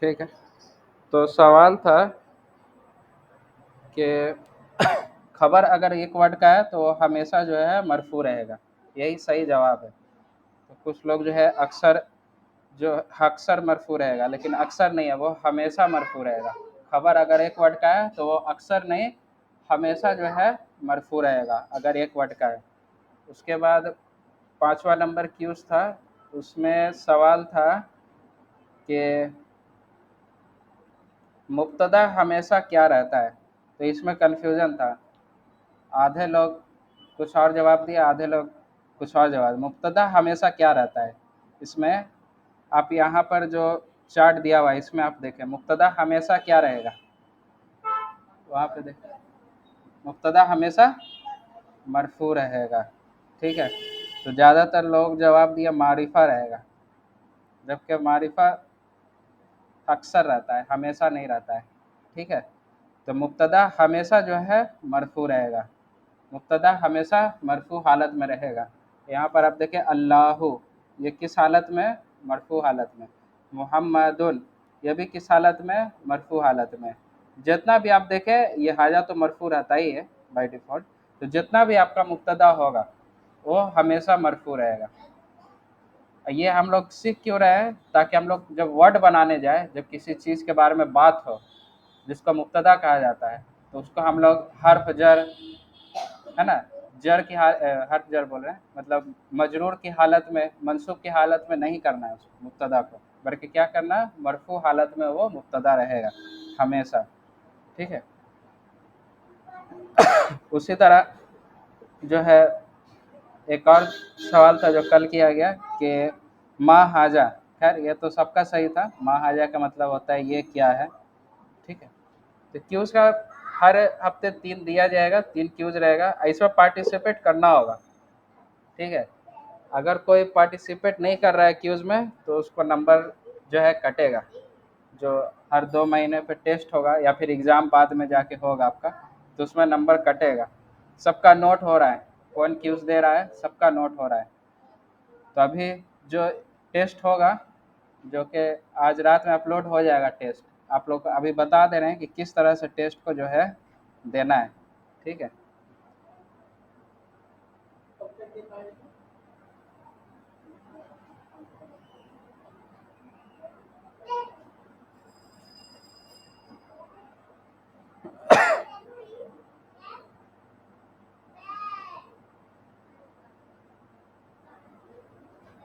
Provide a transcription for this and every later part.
ठीक है। तो सवाल था कि खबर अगर एक वर्ड का है तो वो हमेशा जो है मरफू रहेगा, यही सही जवाब है। तो कुछ लोग जो है अक्सर, जो अक्सर मरफू रहेगा, लेकिन अक्सर नहीं है, वो हमेशा मरफू रहेगा। खबर अगर एक वर्ड का है तो वो अक्सर नहीं, हमेशा जो है मरफू रहेगा अगर एक वर्ड का है। उसके बाद पांचवा नंबर क्यूज था, उसमें सवाल था कि मुब्तदा हमेशा क्या रहता है। तो इसमें कन्फ्यूजन था, आधे लोग कुछ और जवाब दिए, आधे लोग कुछ और जवाब। मुब्तदा हमेशा क्या रहता है, इसमें आप यहाँ पर जो चार्ट दिया हुआ है इसमें आप देखें, मुब्तदा हमेशा क्या रहेगा, वहाँ पे देखें, मुब्तदा हमेशा मरफू रहेगा। ठीक है। तो ज़्यादातर लोग जवाब दिया मारिफा रहेगा, जबकि मारिफा अक्सर रहता है, हमेशा नहीं रहता है। ठीक है। तो मुब्तदा हमेशा जो है मरफू रहेगा, मुब्तदा हमेशा मरफू हालत में रहेगा। यहाँ पर आप देखें अल्लाहु, ये किस हालत में, मरफू हालत में। मुहम्मदुन, ये भी किस हालत में, मरफू हालत में। जितना भी आप देखें ये हाजा तो मरफू रहता ही है बाय डिफ़ॉल्ट। तो जितना भी आपका मुब्तदा होगा वो हमेशा मरफू रहेगा। ये हम लोग सीख क्यों रहे हैं, ताकि हम लोग जब वर्ड बनाने जाए, जब किसी चीज़ के बारे में बात हो जिसको मुब्तदा कहा जाता है, तो उसको हम लोग हर्फ जर, है ना, जर की हर्फ जर बोल रहे हैं, मतलब मजरूर की हालत में, मंसूब की हालत में नहीं करना है उसको मुब्तदा को, बल्कि क्या करना है, मरफू हालत में वो मुब्तदा रहेगा हमेशा। ठीक है। उसी तरह जो है एक और सवाल था जो कल किया गया कि माँ हाजा, खैर ये तो सबका सही था, माँ हाजा का मतलब होता है ये क्या है। ठीक है। तो क्यूज का हर हफ्ते 3 दिया जाएगा, 3 क्यूज रहेगा, इसमें पार्टिसिपेट करना होगा। ठीक है। अगर कोई पार्टिसिपेट नहीं कर रहा है क्यूज में तो उसको नंबर जो है कटेगा, जो हर 2 महीने पे टेस्ट होगा या फिर एग्ज़ाम बाद में जाके होगा आपका, तो उसमें नंबर कटेगा। सबका नोट हो रहा है, कौन क्यूज दे रहा है सबका नोट हो रहा है। तो अभी जो टेस्ट होगा, जो कि आज रात में अपलोड हो जाएगा टेस्ट, आप लोग को अभी बता दे रहे हैं कि किस तरह से टेस्ट को जो है देना है। ठीक है।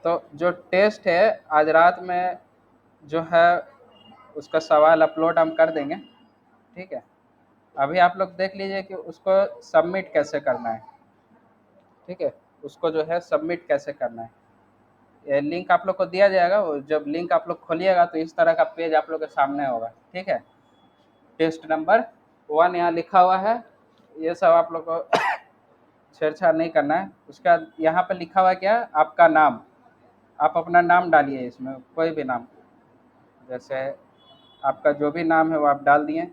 तो जो टेस्ट है आज रात में जो है उसका सवाल अपलोड हम कर देंगे। ठीक है। अभी आप लोग देख लीजिए कि उसको सबमिट कैसे करना है। ठीक है। उसको जो है सबमिट कैसे करना है, ये लिंक आप लोग को दिया जाएगा। वो जब लिंक आप लोग खोलिएगा तो इस तरह का पेज आप लोग के सामने होगा। ठीक है। टेस्ट नंबर 1 यहाँ लिखा हुआ है, ये सब आप लोग को छेड़छाड़ नहीं करना है। उसका यहाँ पे लिखा हुआ है क्या, आपका नाम, आप अपना नाम डालिए इसमें, कोई भी नाम, जैसे आपका जो भी नाम है वो आप डाल दिए।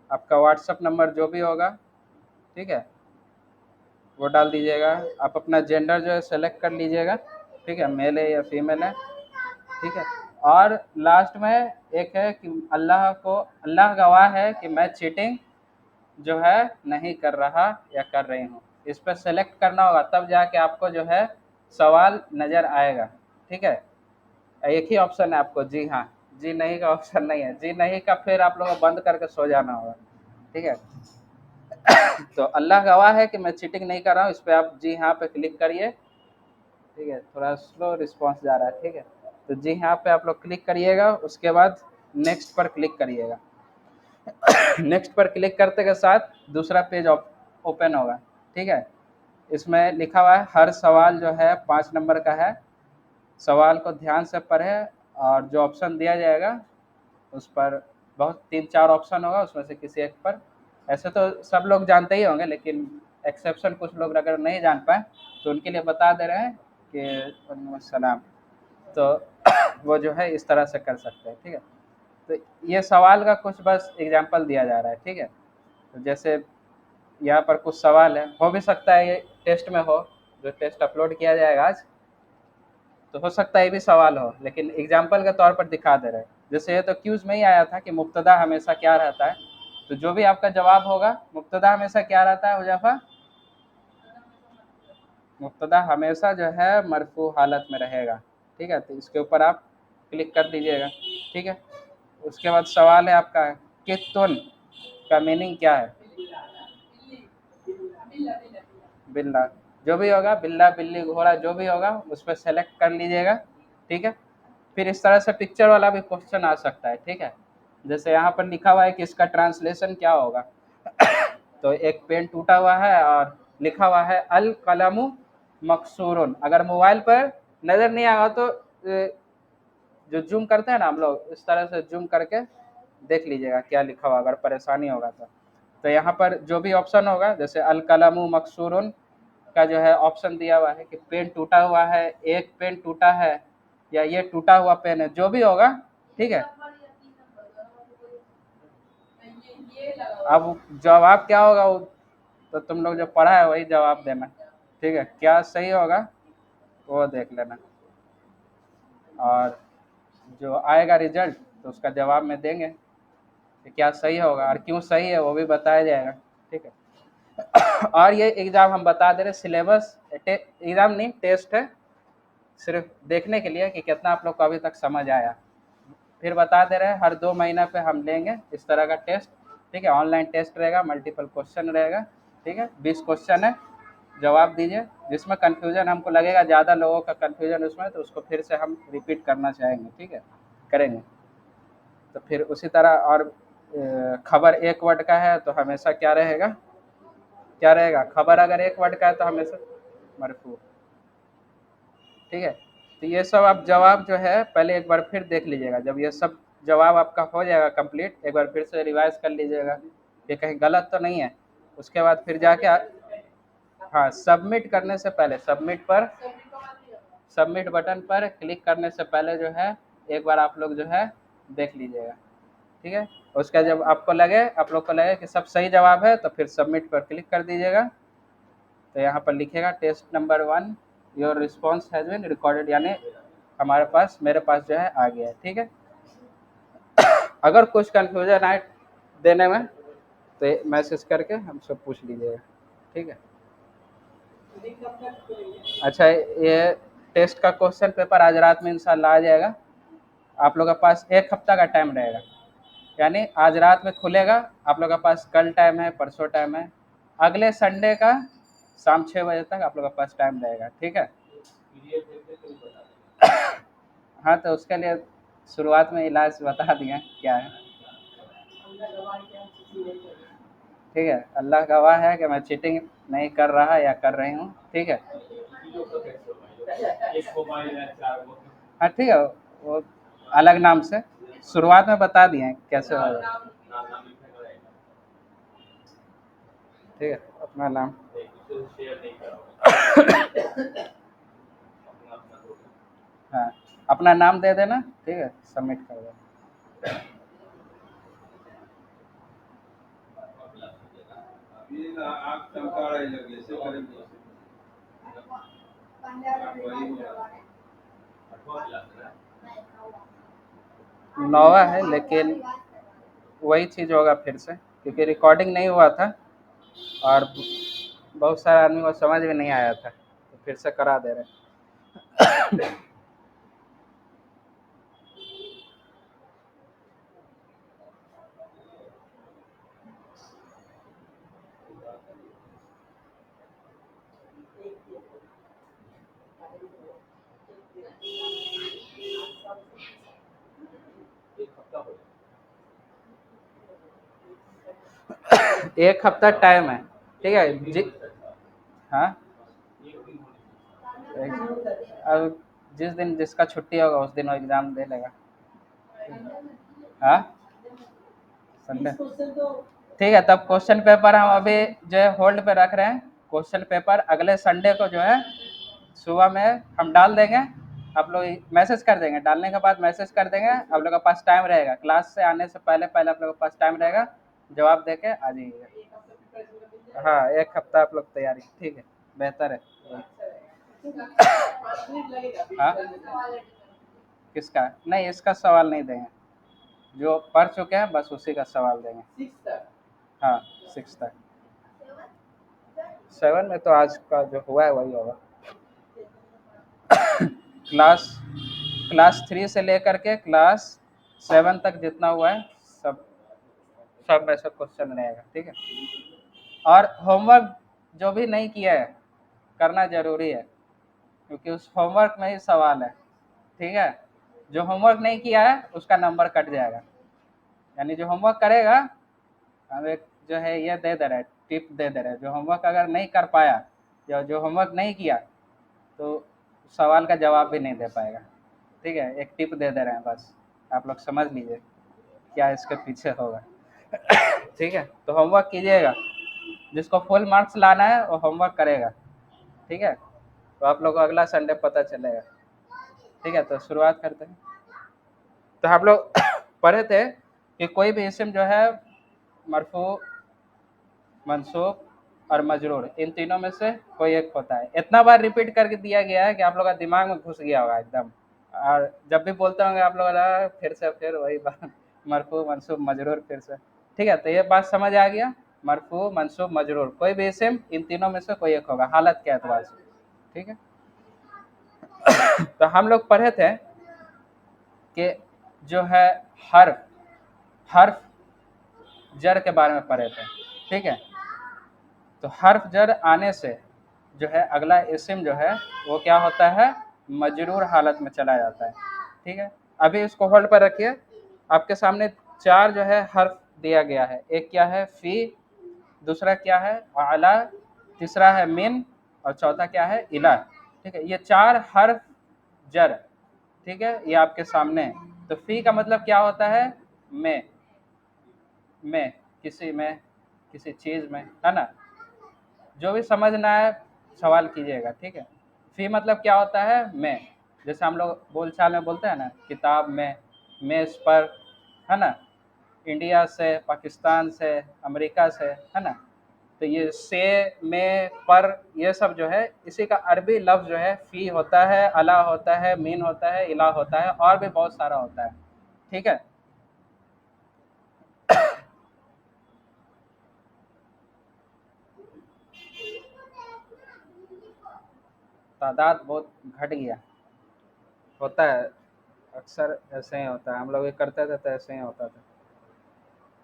आपका व्हाट्सअप नंबर जो भी होगा, ठीक है, वो डाल दीजिएगा। आप अपना जेंडर जो है सेलेक्ट कर लीजिएगा। ठीक है, मेल है या फीमेल है। ठीक है। और लास्ट में एक है कि अल्लाह गवाह है कि मैं चीटिंग जो है नहीं कर रहा या कर रही हूँ, इस पर सेलेक्ट करना होगा, तब जाके आपको जो है सवाल नज़र आएगा। ठीक है। एक ही ऑप्शन है आपको, जी हाँ। जी नहीं का ऑप्शन नहीं है, जी नहीं का फिर आप लोगों को बंद करके सो जाना होगा। ठीक है। तो अल्लाह गवाह है कि मैं चीटिंग नहीं कर रहा हूँ, इस पर आप जी हाँ पे क्लिक करिए। ठीक है, थोड़ा स्लो रिस्पॉन्स जा रहा है। ठीक है। तो जी हाँ पे आप लोग क्लिक करिएगा, उसके बाद नेक्स्ट पर क्लिक करिएगा। नेक्स्ट पर क्लिक करते के साथ दूसरा पेज ओपन होगा। ठीक है। इसमें लिखा हुआ है हर सवाल जो है 5 नंबर का है, सवाल को ध्यान से पढ़ें और जो ऑप्शन दिया जाएगा उस पर, बहुत 3-4 ऑप्शन होगा, उसमें से किसी एक पर, ऐसे तो सब लोग जानते ही होंगे लेकिन एक्सेप्शन कुछ लोग अगर नहीं जान पाए तो उनके लिए बता दे रहे हैं कि वालेकुम सलाम। तो वो जो है इस तरह से कर सकते हैं। ठीक है। तो ये सवाल का कुछ बस एग्जांपल दिया जा रहा है। ठीक है। तो जैसे यहाँ पर कुछ सवाल है, हो भी सकता है ये टेस्ट में हो, जो टेस्ट अपलोड किया जाएगा आज, तो हो सकता है ये भी सवाल हो, लेकिन एग्जाम्पल के तौर पर दिखा दे रहे हैं। जैसे ये तो क्यूज में ही आया था कि मुब्तदा हमेशा क्या रहता है, तो जो भी आपका जवाब होगा मुब्तदा हमेशा क्या रहता है हुज़ैफा? मुब्तदा हमेशा जो है मरफू हालत में रहेगा। ठीक है, तो इसके ऊपर आप क्लिक कर दीजिएगा। ठीक है, उसके बाद सवाल है आपका कित्तुन का मीनिंग क्या है? बिल्ला, जो भी होगा बिल्ला बिल्ली घोड़ा जो भी होगा उस पर सेलेक्ट कर लीजिएगा। ठीक है, फिर इस तरह से पिक्चर वाला भी क्वेश्चन आ सकता है। ठीक है, जैसे यहाँ पर लिखा हुआ है कि इसका ट्रांसलेशन क्या होगा। तो एक पेन टूटा हुआ है और लिखा हुआ है अल कलमु मकसूरुन। अगर मोबाइल पर नज़र नहीं आएगा तो जो जूम करते हैं ना हम लोग, इस तरह से जूम करके देख लीजिएगा क्या लिखा हुआ, अगर परेशानी होगा तो यहाँ पर जो भी ऑप्शन होगा, जैसे अल कलमु मकसूरुन का जो है ऑप्शन दिया हुआ है कि पेन टूटा हुआ है, एक पेन टूटा है, या ये टूटा हुआ पेन है, जो भी होगा। ठीक है, अब जवाब क्या होगा वो तो तुम लोग जो पढ़ा है वही जवाब देना। ठीक है, क्या सही होगा वो देख लेना, और जो आएगा रिजल्ट तो उसका जवाब में देंगे कि क्या सही होगा और क्यों सही है वो भी बताया जाएगा। ठीक है, और ये एग्ज़ाम हम बता दे रहे सिलेबस एग्ज़ाम नहीं टेस्ट है, सिर्फ देखने के लिए कि कितना आप लोग को अभी तक समझ आया। फिर बता दे रहे हैं हर 2 महीना पे हम लेंगे इस तरह का टेस्ट। ठीक है, ऑनलाइन टेस्ट रहेगा, मल्टीपल क्वेश्चन रहेगा। ठीक है, 20 क्वेश्चन है, जवाब दीजिए। जिसमें कन्फ्यूजन हमको लगेगा ज़्यादा लोगों का कन्फ्यूजन उसमें, तो उसको फिर से हम रिपीट करना चाहेंगे। ठीक है, करेंगे। तो फिर उसी तरह, और खबर एक वर्ड का है तो हमेशा क्या रहेगा, क्या रहेगा, खबर अगर एक वर्ड का है तो हमेशा मरफू। ठीक है, तो ये सब आप जवाब जो है पहले एक बार फिर देख लीजिएगा। जब ये सब जवाब आपका हो जाएगा कंप्लीट, एक बार फिर से रिवाइज कर लीजिएगा कि कहीं गलत तो नहीं है। उसके बाद फिर जाके हाँ, सबमिट करने से पहले सबमिट बटन पर क्लिक करने से पहले जो है एक बार आप लोग जो है देख लीजिएगा। ठीक है, उसका जब आपको लगे, आप लोग को लगे कि सब सही जवाब है तो फिर सबमिट पर क्लिक कर दीजिएगा। तो यहाँ पर लिखेगा test number 1 your response has been recorded, यानी हमारे पास, मेरे पास जो है आ गया है। ठीक है, अगर कुछ कन्फ्यूजन आए देने में तो मैसेज करके हमसे पूछ लीजिएगा। ठीक है, अच्छा, ये टेस्ट का क्वेश्चन पेपर आज रात में इंशाल्लाह आ जाएगा। आप लोगों के पास 1 हफ्ता का टाइम रहेगा, यानी आज रात में खुलेगा, आप लोगों के पास कल टाइम है, परसों टाइम है, अगले संडे का शाम 6 बजे तक आप लोगों के पास टाइम रहेगा। ठीक है, हाँ, तो उसके लिए शुरुआत में इलाज बता दिए क्या है। ठीक है, अल्लाह गवाह है कि मैं चीटिंग नहीं कर रहा या कर रही हूँ। ठीक है, हाँ ठीक है, वो अलग नाम से शुरुआत में बता दिए हैं कैसे होगा। ठीक है, अपना नाम हाँ, अपना नाम दे देना। ठीक है, सबमिट कर देना। नौवा है, लेकिन वही चीज़ होगा फिर से, क्योंकि रिकॉर्डिंग नहीं हुआ था और बहुत सारे आदमी को समझ में नहीं आया था, तो फिर से करा दे रहे हैं। एक हफ्ता टाइम है। ठीक है जी, हाँ, अब जिस दिन जिसका छुट्टी होगा उस दिन वो एग्ज़ाम दे लेगा। हाँ, संडे। ठीक है, तब क्वेश्चन पेपर हम अभी जो है होल्ड पे रख रहे हैं। क्वेश्चन पेपर अगले संडे को जो है सुबह में हम डाल देंगे। आप लोग मैसेज कर देंगे, डालने के बाद मैसेज कर देंगे, आप लोग के पास टाइम रहेगा, क्लास से आने से पहले पहले आप लोग के पास टाइम रहेगा, जवाब दे के आ जाइएगा। हाँ, 1 हफ्ता आप लोग तैयारी। ठीक है, बेहतर है। हाँ, किसका नहीं, इसका सवाल नहीं देंगे। जो पढ़ चुके हैं बस उसी का सवाल देंगे। हाँ 6 तक। 7 में तो आज का जो हुआ है वही होगा। क्लास क्लास 3 से लेकर के क्लास 7 तक जितना हुआ है सब सब में से क्वेश्चन रहेगा, ठीक है। और होमवर्क जो भी नहीं किया है करना जरूरी है, क्योंकि उस होमवर्क में ही सवाल है, ठीक है। जो होमवर्क नहीं किया है उसका नंबर कट जाएगा। यानी जो होमवर्क करेगा, हम एक जो है ये दे दे रहे हैं, टिप दे दे रहे हैं, जो होमवर्क अगर नहीं कर पाया या जो होमवर्क नहीं किया तो सवाल का जवाब भी नहीं दे पाएगा, ठीक है। एक टिप दे दे रहे हैं बस, आप लोग समझ लीजिए क्या इसके पीछे होगा। ठीक है, तो होमवर्क कीजिएगा, जिसको फुल मार्क्स लाना है वो होमवर्क करेगा, ठीक है। तो आप लोग को अगला संडे पता चलेगा, ठीक है। तो शुरुआत करते हैं। तो हम लोग पढ़े थे कि कोई भी इसम जो है मरफू, मंसूब और मजरूर, इन तीनों में से कोई एक होता है। इतना बार रिपीट करके दिया गया है कि आप लोग का दिमाग में घुस गया होगा एकदम, और जब भी बोलते होंगे आप लोग फिर से फिर वही बात, मरफू मंसूब मजरूर फिर से, ठीक है। तो ये बात समझ आ गया, मरफू मंसूब मजरूर, कोई भी इसम इन तीनों में से कोई एक होगा हालत के एतबार से, ठीक है। तो हम लोग पढ़े थे कि जो है हर्फ हर्फ जर के बारे में पढ़े थे, ठीक है। तो हर्फ जर आने से जो है अगला इस्म जो है वो क्या होता है, मजरूर हालत में चला जाता है, ठीक है। अभी इसको होल्ड पर रखिए। आपके सामने 4 जो है हर्फ दिया गया है। एक क्या है फी, दूसरा क्या है अला, तीसरा है मिन, और चौथा क्या है इला, ठीक है। ये 4 हर्फ जर, ठीक है, ये आपके सामने है। तो फी का मतलब क्या होता है, में, किसी में, किसी चीज़ में, है ना। जो भी समझना है सवाल कीजिएगा, ठीक है। फी मतलब क्या होता है, में, जैसे हम लोग बोलचाल में बोलते हैं ना, किताब में, मेज़ पर, है ना। इंडिया से, पाकिस्तान से, अमेरिका से, है ना। तो ये से, में, पर, ये सब जो है इसी का अरबी लफ्ज़ जो है फ़ी होता है, अला होता है, मीन होता है, इला होता है, और भी बहुत सारा होता है, ठीक है। तादाद बहुत घट गया, होता है अक्सर ऐसे ही होता है। हम लोग भी करते थे तो ऐसे ही होता था,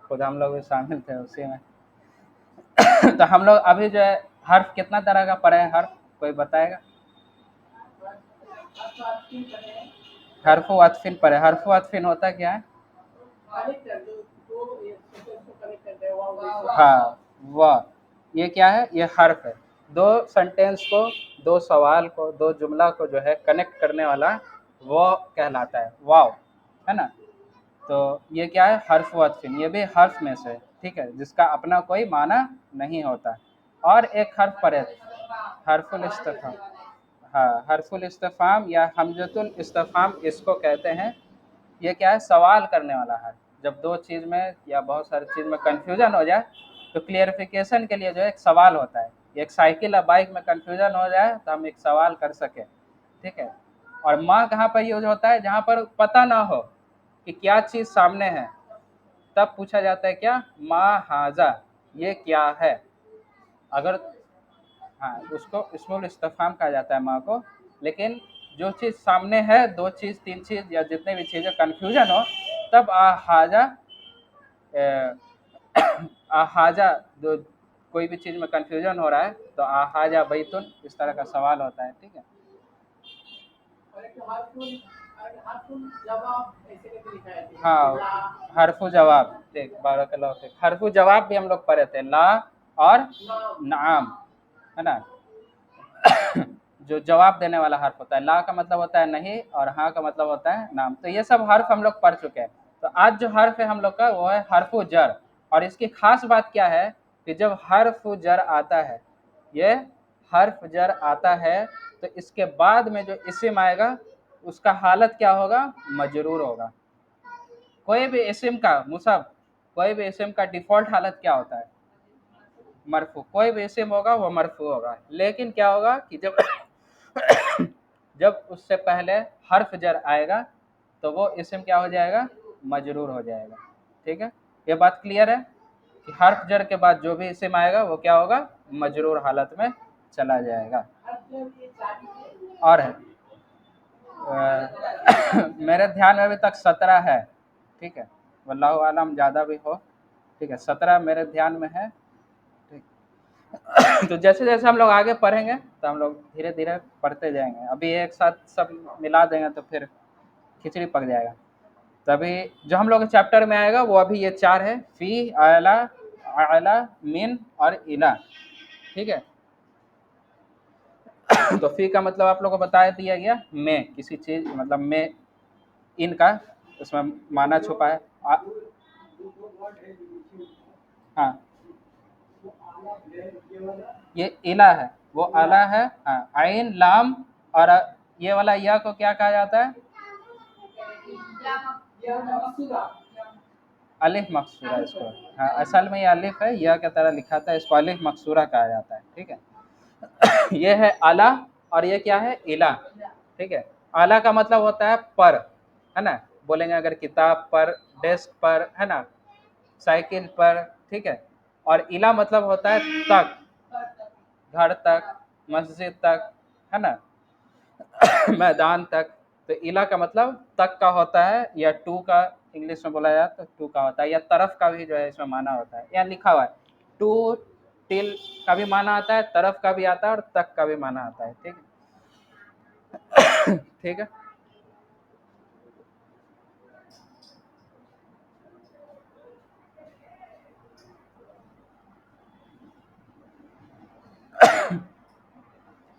खुद हम लोग भी शामिल थे उसी में। तो हम लोग अभी जो है हर्फ कितना तरह का पढ़े हैं, हर्फ कोई बताएगा। हर्फ वातफिन पढ़े। हर्फ वातफिन होता क्या है, हाँ वाह, ये क्या है, ये हर्फ है। दो सेंटेंस को, दो सवाल को, दो जुमला को जो है कनेक्ट करने वाला वो कहलाता है वाव, है ना। तो ये क्या है, हर्फ वातफिन, ये भी हर्फ में से, ठीक है, जिसका अपना कोई माना नहीं होता। और एक हर्फ पढ़े, हर्फुल इस्तिफाम, हाँ हर्फुल इस्तिफाम या हमजतुल इस्तिफाम इसको कहते हैं। ये क्या है, सवाल करने वाला है। जब दो चीज़ में या बहुत सारी चीज़ में कन्फ्यूजन हो जाए तो क्लियरिफिकेशन के लिए जो है एक सवाल होता है। एक साइकिल या बाइक में कन्फ्यूजन हो जाए तो हम एक सवाल कर सकें, ठीक है। और माँ कहाँ पर यूज होता है, जहाँ पर पता ना हो कि क्या चीज़ सामने है, तब पूछा जाता है क्या, माँ हाजा, ये क्या है। अगर, हाँ उसको इस्मुल इस्तिफाम कहा जाता है माँ को। लेकिन जो चीज़ सामने है, दो चीज़, तीन चीज़ या जितने भी चीज़ें कन्फ्यूजन हो, तब हाजा, हाजा, जो कोई भी चीज़ में कन्फ्यूजन हो रहा है तो हाजा बैतुन, इस तरह का सवाल होता है, ठीक है। हाँ हरफु जवाब, देख बारकल्लाहु फीक, हरफु जवाब भी हम लोग पढ़े थे, ला और नाम, है ना। जो जवाब देने वाला हर्फ होता है, ला का मतलब होता है नहीं और हाँ का मतलब होता है नाम। तो ये सब हर्फ हम लोग पढ़ चुके हैं। तो आज जो हर्फ है हम लोग का वो है हर्फ जर। और इसकी खास बात क्या है कि जब हर्फ जर आता है, ये हर्फ जर आता है, तो इसके बाद में जो इस्म आएगा उसका हालत क्या होगा, मजरूर होगा। कोई भी इस्म का मुसब, कोई भी इस्म का डिफ़ॉल्ट हालत क्या होता है, मरफू। कोई भी इस्म होगा वो मरफू होगा। लेकिन क्या होगा कि जब जब उससे पहले हर्फ जर आएगा तो वो इस्म क्या हो जाएगा, मजरूर हो जाएगा। ठीक है, ये बात क्लियर है कि हर्फ जर के बाद जो भी इस्म आएगा वो क्या होगा, मजरूर हालत में चला जाएगा। और है मेरे ध्यान में अभी तक 17 है। ठीक है, वल्लाहु आलम ज़्यादा भी हो। ठीक है, 17 मेरे ध्यान में है। ठीक। तो जैसे जैसे हम लोग आगे पढ़ेंगे तो हम लोग धीरे धीरे पढ़ते जाएंगे। अभी एक साथ सब मिला देंगे तो फिर खिचड़ी पक जाएगा। तभी जो हम लोग के चैप्टर में आएगा वो अभी ये 4 है, फी, आला, आला, मिन और इला। ठीक है। तो फी का मतलब आप लोग को बता दिया गया, में किसी चीज, मतलब में इनका उसमें माना छुपा है। हाँ, ये इला है, वो अला है। हाँ, आइन, लाम और ये वाला या को क्या कहा जाता है, अलिफ मकसूरा इसको। हाँ, असल में ये अलिफ है, या की तरह लिखा था, इसको अलिफ मकसूरा कहा जाता है। ठीक है। ये है अला और ये क्या है, इला। ठीक है, आला का मतलब होता है पर, है ना, बोलेंगे अगर किताब पर, डेस्क पर, है ना, साइकिल पर। ठीक है, और इला मतलब होता है तक, घर तक, मस्जिद तक, है ना, मैदान तक। तो इला का मतलब तक का होता है, या टू का इंग्लिश में बोला जाए तो टू का होता है, या तरफ का भी जो है इसमें माना होता है। यहाँ लिखा हुआ है टू, टिल का भी माना आता है, तरफ का भी आता है और तक का भी माना आता है। ठीक है। ठीक है।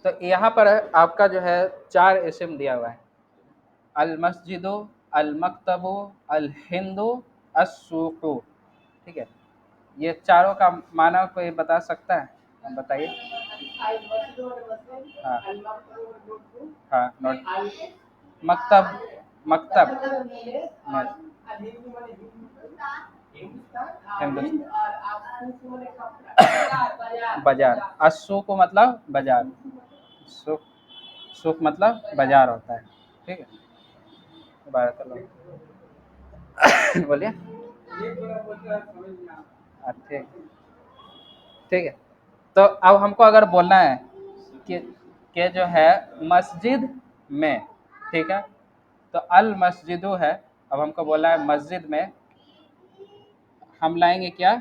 तो यहाँ पर आपका जो है 4 इस्म दिया हुआ है, अल मस्जिदो, अल मकतबो, अल हिंदू, अस्सूकु। ठीक है, ये चारों का माना कोई बता सकता है, आप बताइए। हाँ हाँ, नोट, मकतब, मकतब, बाजार, अस्सूक मतलब बाजार, सुख, सुख मतलब बाजार होता है। ठीक है, बारकाल्लाह। बोलिए। ठीक, ठीक है। तो अब हमको अगर बोलना है कि जो है मस्जिद में, ठीक है, तो अल मस्जिदु है। अब हमको बोलना है मस्जिद में, हम लाएंगे क्या,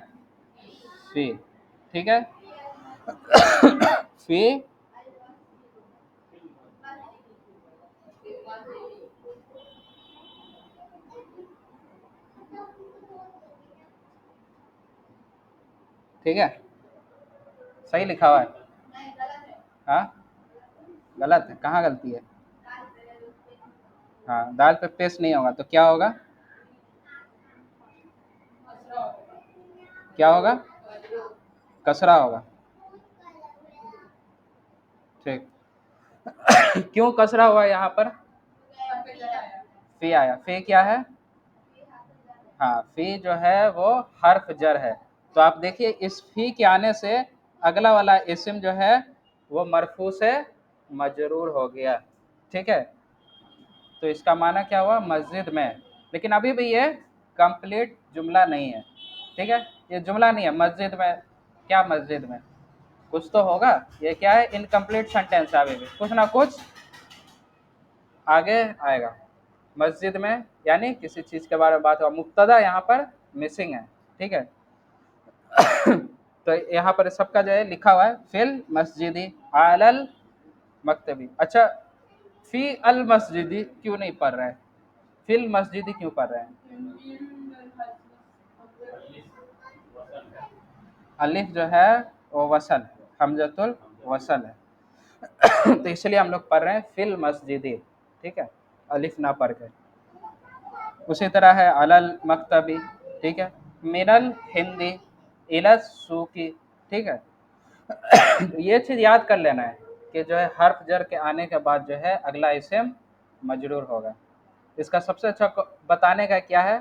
फी। ठीक है। फी, ठीक है, सही लिखा हुआ है। हाँ, गलत है, कहाँ गलती है। हाँ, दाल पे पेश नहीं होगा तो क्या होगा, क्या होगा, कसरा होगा। ठीक। क्यों कसरा हुआ यहाँ पर, फी आया, फी क्या है, हाँ, फी जो है वो हर्फ जर है। तो आप देखिए इस फी के आने से अगला वाला इस्म जो है वो मरफू से मजरूर हो गया। ठीक है, तो इसका माना क्या हुआ, मस्जिद में। लेकिन अभी भी ये कंप्लीट जुमला नहीं है। ठीक है, ये जुमला नहीं है, मस्जिद में, क्या मस्जिद में, कुछ तो होगा। ये क्या है, इनकम्प्लीट सेंटेंस है, अभी भी कुछ ना कुछ आगे आएगा। मस्जिद में यानी किसी चीज के बारे में बात हुआ, मुब्तदा यहाँ पर मिसिंग है। ठीक है। तो यहाँ पर सबका जो है लिखा हुआ है फिल मस्जिदी अलल मकतबी। अच्छा, फी अल मस्जिदी क्यों नहीं पढ़ रहे हैं, फिल मस्जिदी क्यों पढ़ रहे हैं। अलिफ जो है वो वसल, हमजतुल वसल है। तो इसलिए हम लोग पढ़ रहे हैं फिल मस्जिदी। ठीक है, अलिफ ना पढ़ के। उसी तरह है अलल मकतबी। ठीक है, मिनल हिंदी इलस सूकी। ठीक है। ये चीज़ याद कर लेना है कि जो है हर्फ जर के आने के बाद जो है अगला इस्म मजरूर होगा। इसका सबसे अच्छा बताने का क्या है,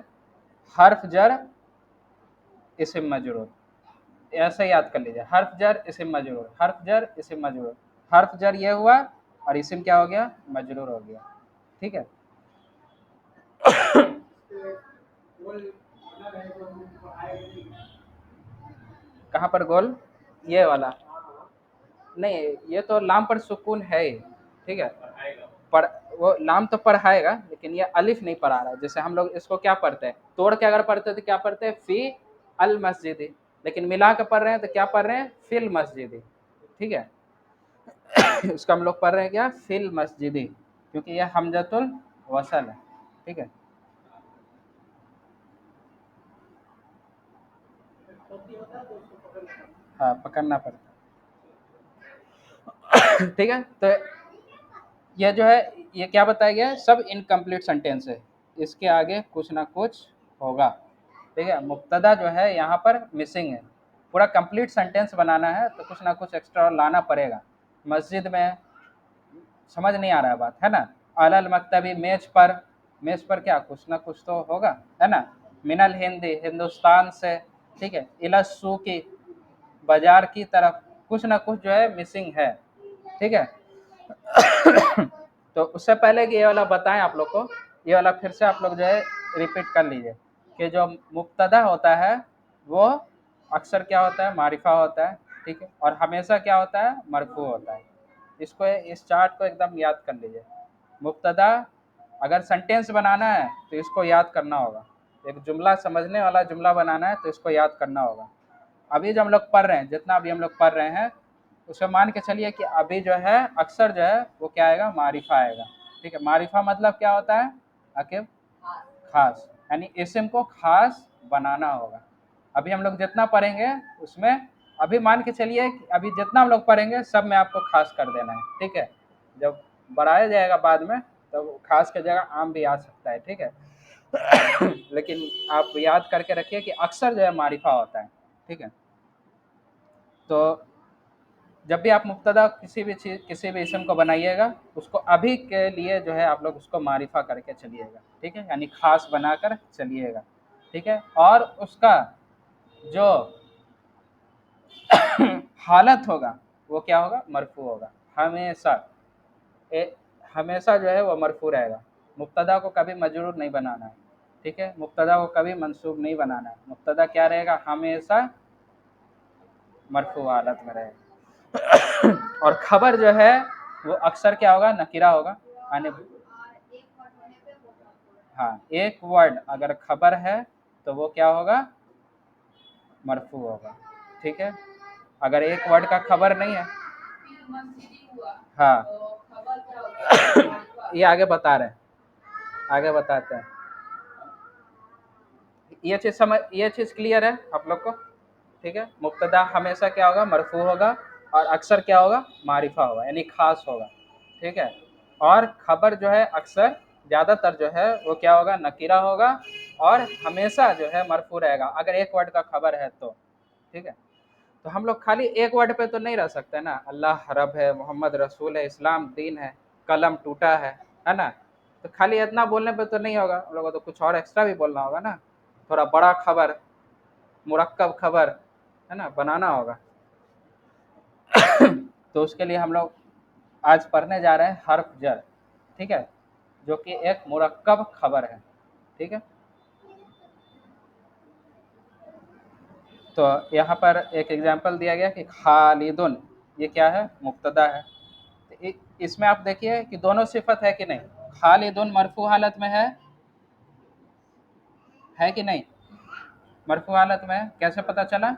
हर्फ जर इस्म मजरूर, ऐसे याद कर लीजिए, हर्फ जर इस्म मजरूर, हर्फ जर इस्म मजरूर, हर्फ जर ये हुआ और इस्म क्या हो गया, मजरूर हो गया। ठीक है। कहाँ पर गोल? ये वाला नहीं, ये तो लाम पर सुकून है ही, ठीक है। पर वो लाम तो पढ़ाएगा, लेकिन ये अलिफ नहीं पढ़ा रहा है। जैसे हम लोग इसको क्या पढ़ते हैं, तोड़ के अगर पढ़ते तो क्या पढ़ते हैं, फी अल मस्जिदी, लेकिन मिला के पढ़ रहे हैं तो क्या पढ़ रहे हैं, फिल मस्जिदी, ठीक है। इसका हम लोग पढ़ रहे हैं क्या, फिल मस्जिदी, क्योंकि यह हमजतुल वसल है, ठीक है। हाँ, पकड़ना पड़ता है। ठीक है, तो ये जो है, ये क्या बताया गया है, सब इनकम्प्लीट सेंटेंस है, इसके आगे कुछ ना कुछ होगा, ठीक है। मुब्तदा जो है यहाँ पर मिसिंग है, पूरा कंप्लीट सेंटेंस बनाना है तो कुछ ना कुछ एक्स्ट्रा लाना पड़ेगा। मस्जिद में समझ नहीं आ रहा है बात, है ना। अलल मकतबी, मेज पर क्या कुछ ना कुछ तो होगा, है ना। मिनल हिंदी, हिंदुस्तान से, ठीक है। इला सूकी, बाजार की तरफ, कुछ ना कुछ जो है मिसिंग है, ठीक है। तो उससे पहले कि ये वाला बताएं आप लोग को, ये वाला फिर से आप लोग जो है रिपीट कर लीजिए कि जो मुब्तदा होता है वो अक्सर क्या होता है, मारिफा होता है, ठीक है। और हमेशा क्या होता है, मरफू होता है। इसको, इस चार्ट को एकदम याद कर लीजिए। मुब्तदा, अगर सेंटेंस बनाना है तो इसको याद करना होगा, एक जुमला समझने वाला जुमला बनाना है तो इसको याद करना होगा। अभी जो हम लोग पढ़ रहे हैं, जितना अभी हम लोग पढ़ रहे हैं, उसमें मान के चलिए कि अभी जो है अक्सर जो है वो क्या आएगा, मारिफा आएगा, ठीक है। मारिफा मतलब क्या होता है, अकीब, खास, यानी इस्म को खास बनाना होगा। अभी हम लोग जितना पढ़ेंगे उसमें, अभी मान के चलिए कि अभी जितना हम लोग पढ़ेंगे सब में आपको खास कर देना है, ठीक है। जब बढ़ाया जाएगा बाद में तो खास की जगह आम भी आ सकता है, ठीक है। लेकिन आप याद करके रखिए कि अक्सर जो है मारिफा होता है, ठीक है। तो जब भी आप मुब्तदा किसी भी चीज़, किसी भी इसम को बनाइएगा, उसको अभी के लिए जो है आप लोग उसको मारिफा करके चलिएगा, ठीक है, यानी खास बनाकर चलिएगा, ठीक है। और उसका जो हालत होगा वो क्या होगा, मरफू होगा हमेशा। ए, हमेशा जो है वो मरफू रहेगा। मुब्तदा को कभी मजरूर नहीं बनाना है, ठीक है। मुब्तदा को कभी मंसूब नहीं बनाना है। मुब्तदा क्या रहेगा, हमेशा मरफू हालत में रहेगा। और खबर जो है वो अक्सर क्या होगा, नकीरा होगा, यानी हाँ, एक वर्ड अगर खबर है तो वो क्या होगा, मरफू होगा, ठीक है। अगर एक वर्ड का खबर नहीं है, हाँ, ये आगे बता रहे हैं, आगे बताते हैं। ये चीज़ समझ, ये चीज़ क्लियर है आप लोग को, ठीक है। मुब्तदा हमेशा क्या होगा, मरफू होगा, और अक्सर क्या होगा, मारिफा होगा, यानी खास होगा, ठीक है। और खबर जो है अक्सर, ज़्यादातर जो है वो क्या होगा, नकीरा होगा, और हमेशा जो है मरफू रहेगा अगर एक वर्ड का खबर है तो, ठीक है। तो हम लोग खाली एक वर्ड पे तो नहीं रह सकते ना, अल्लाह रब है, मोहम्मद रसूल है, इस्लाम दीन है, कलम टूटा है ना। तो खाली इतना बोलने पे तो नहीं होगा, हम लोगों को तो कुछ और एक्स्ट्रा भी बोलना होगा ना, थोड़ा बड़ा खबर, मुरक्कब खबर, है ना, बनाना होगा। तो उसके लिए हम लोग आज पढ़ने जा रहे हैं हर्फ जर, ठीक है, जो कि एक मुरक्कब खबर है, ठीक है। तो यहाँ पर एक एग्जांपल दिया गया कि खालिदुन, ये क्या है, मुब्तदा है। तो इसमें आप देखिए कि दोनों सिफत है कि नहीं, खालिदुन मरफू हालत में है कि नहीं, मरफू हालत में है, कैसे पता चला,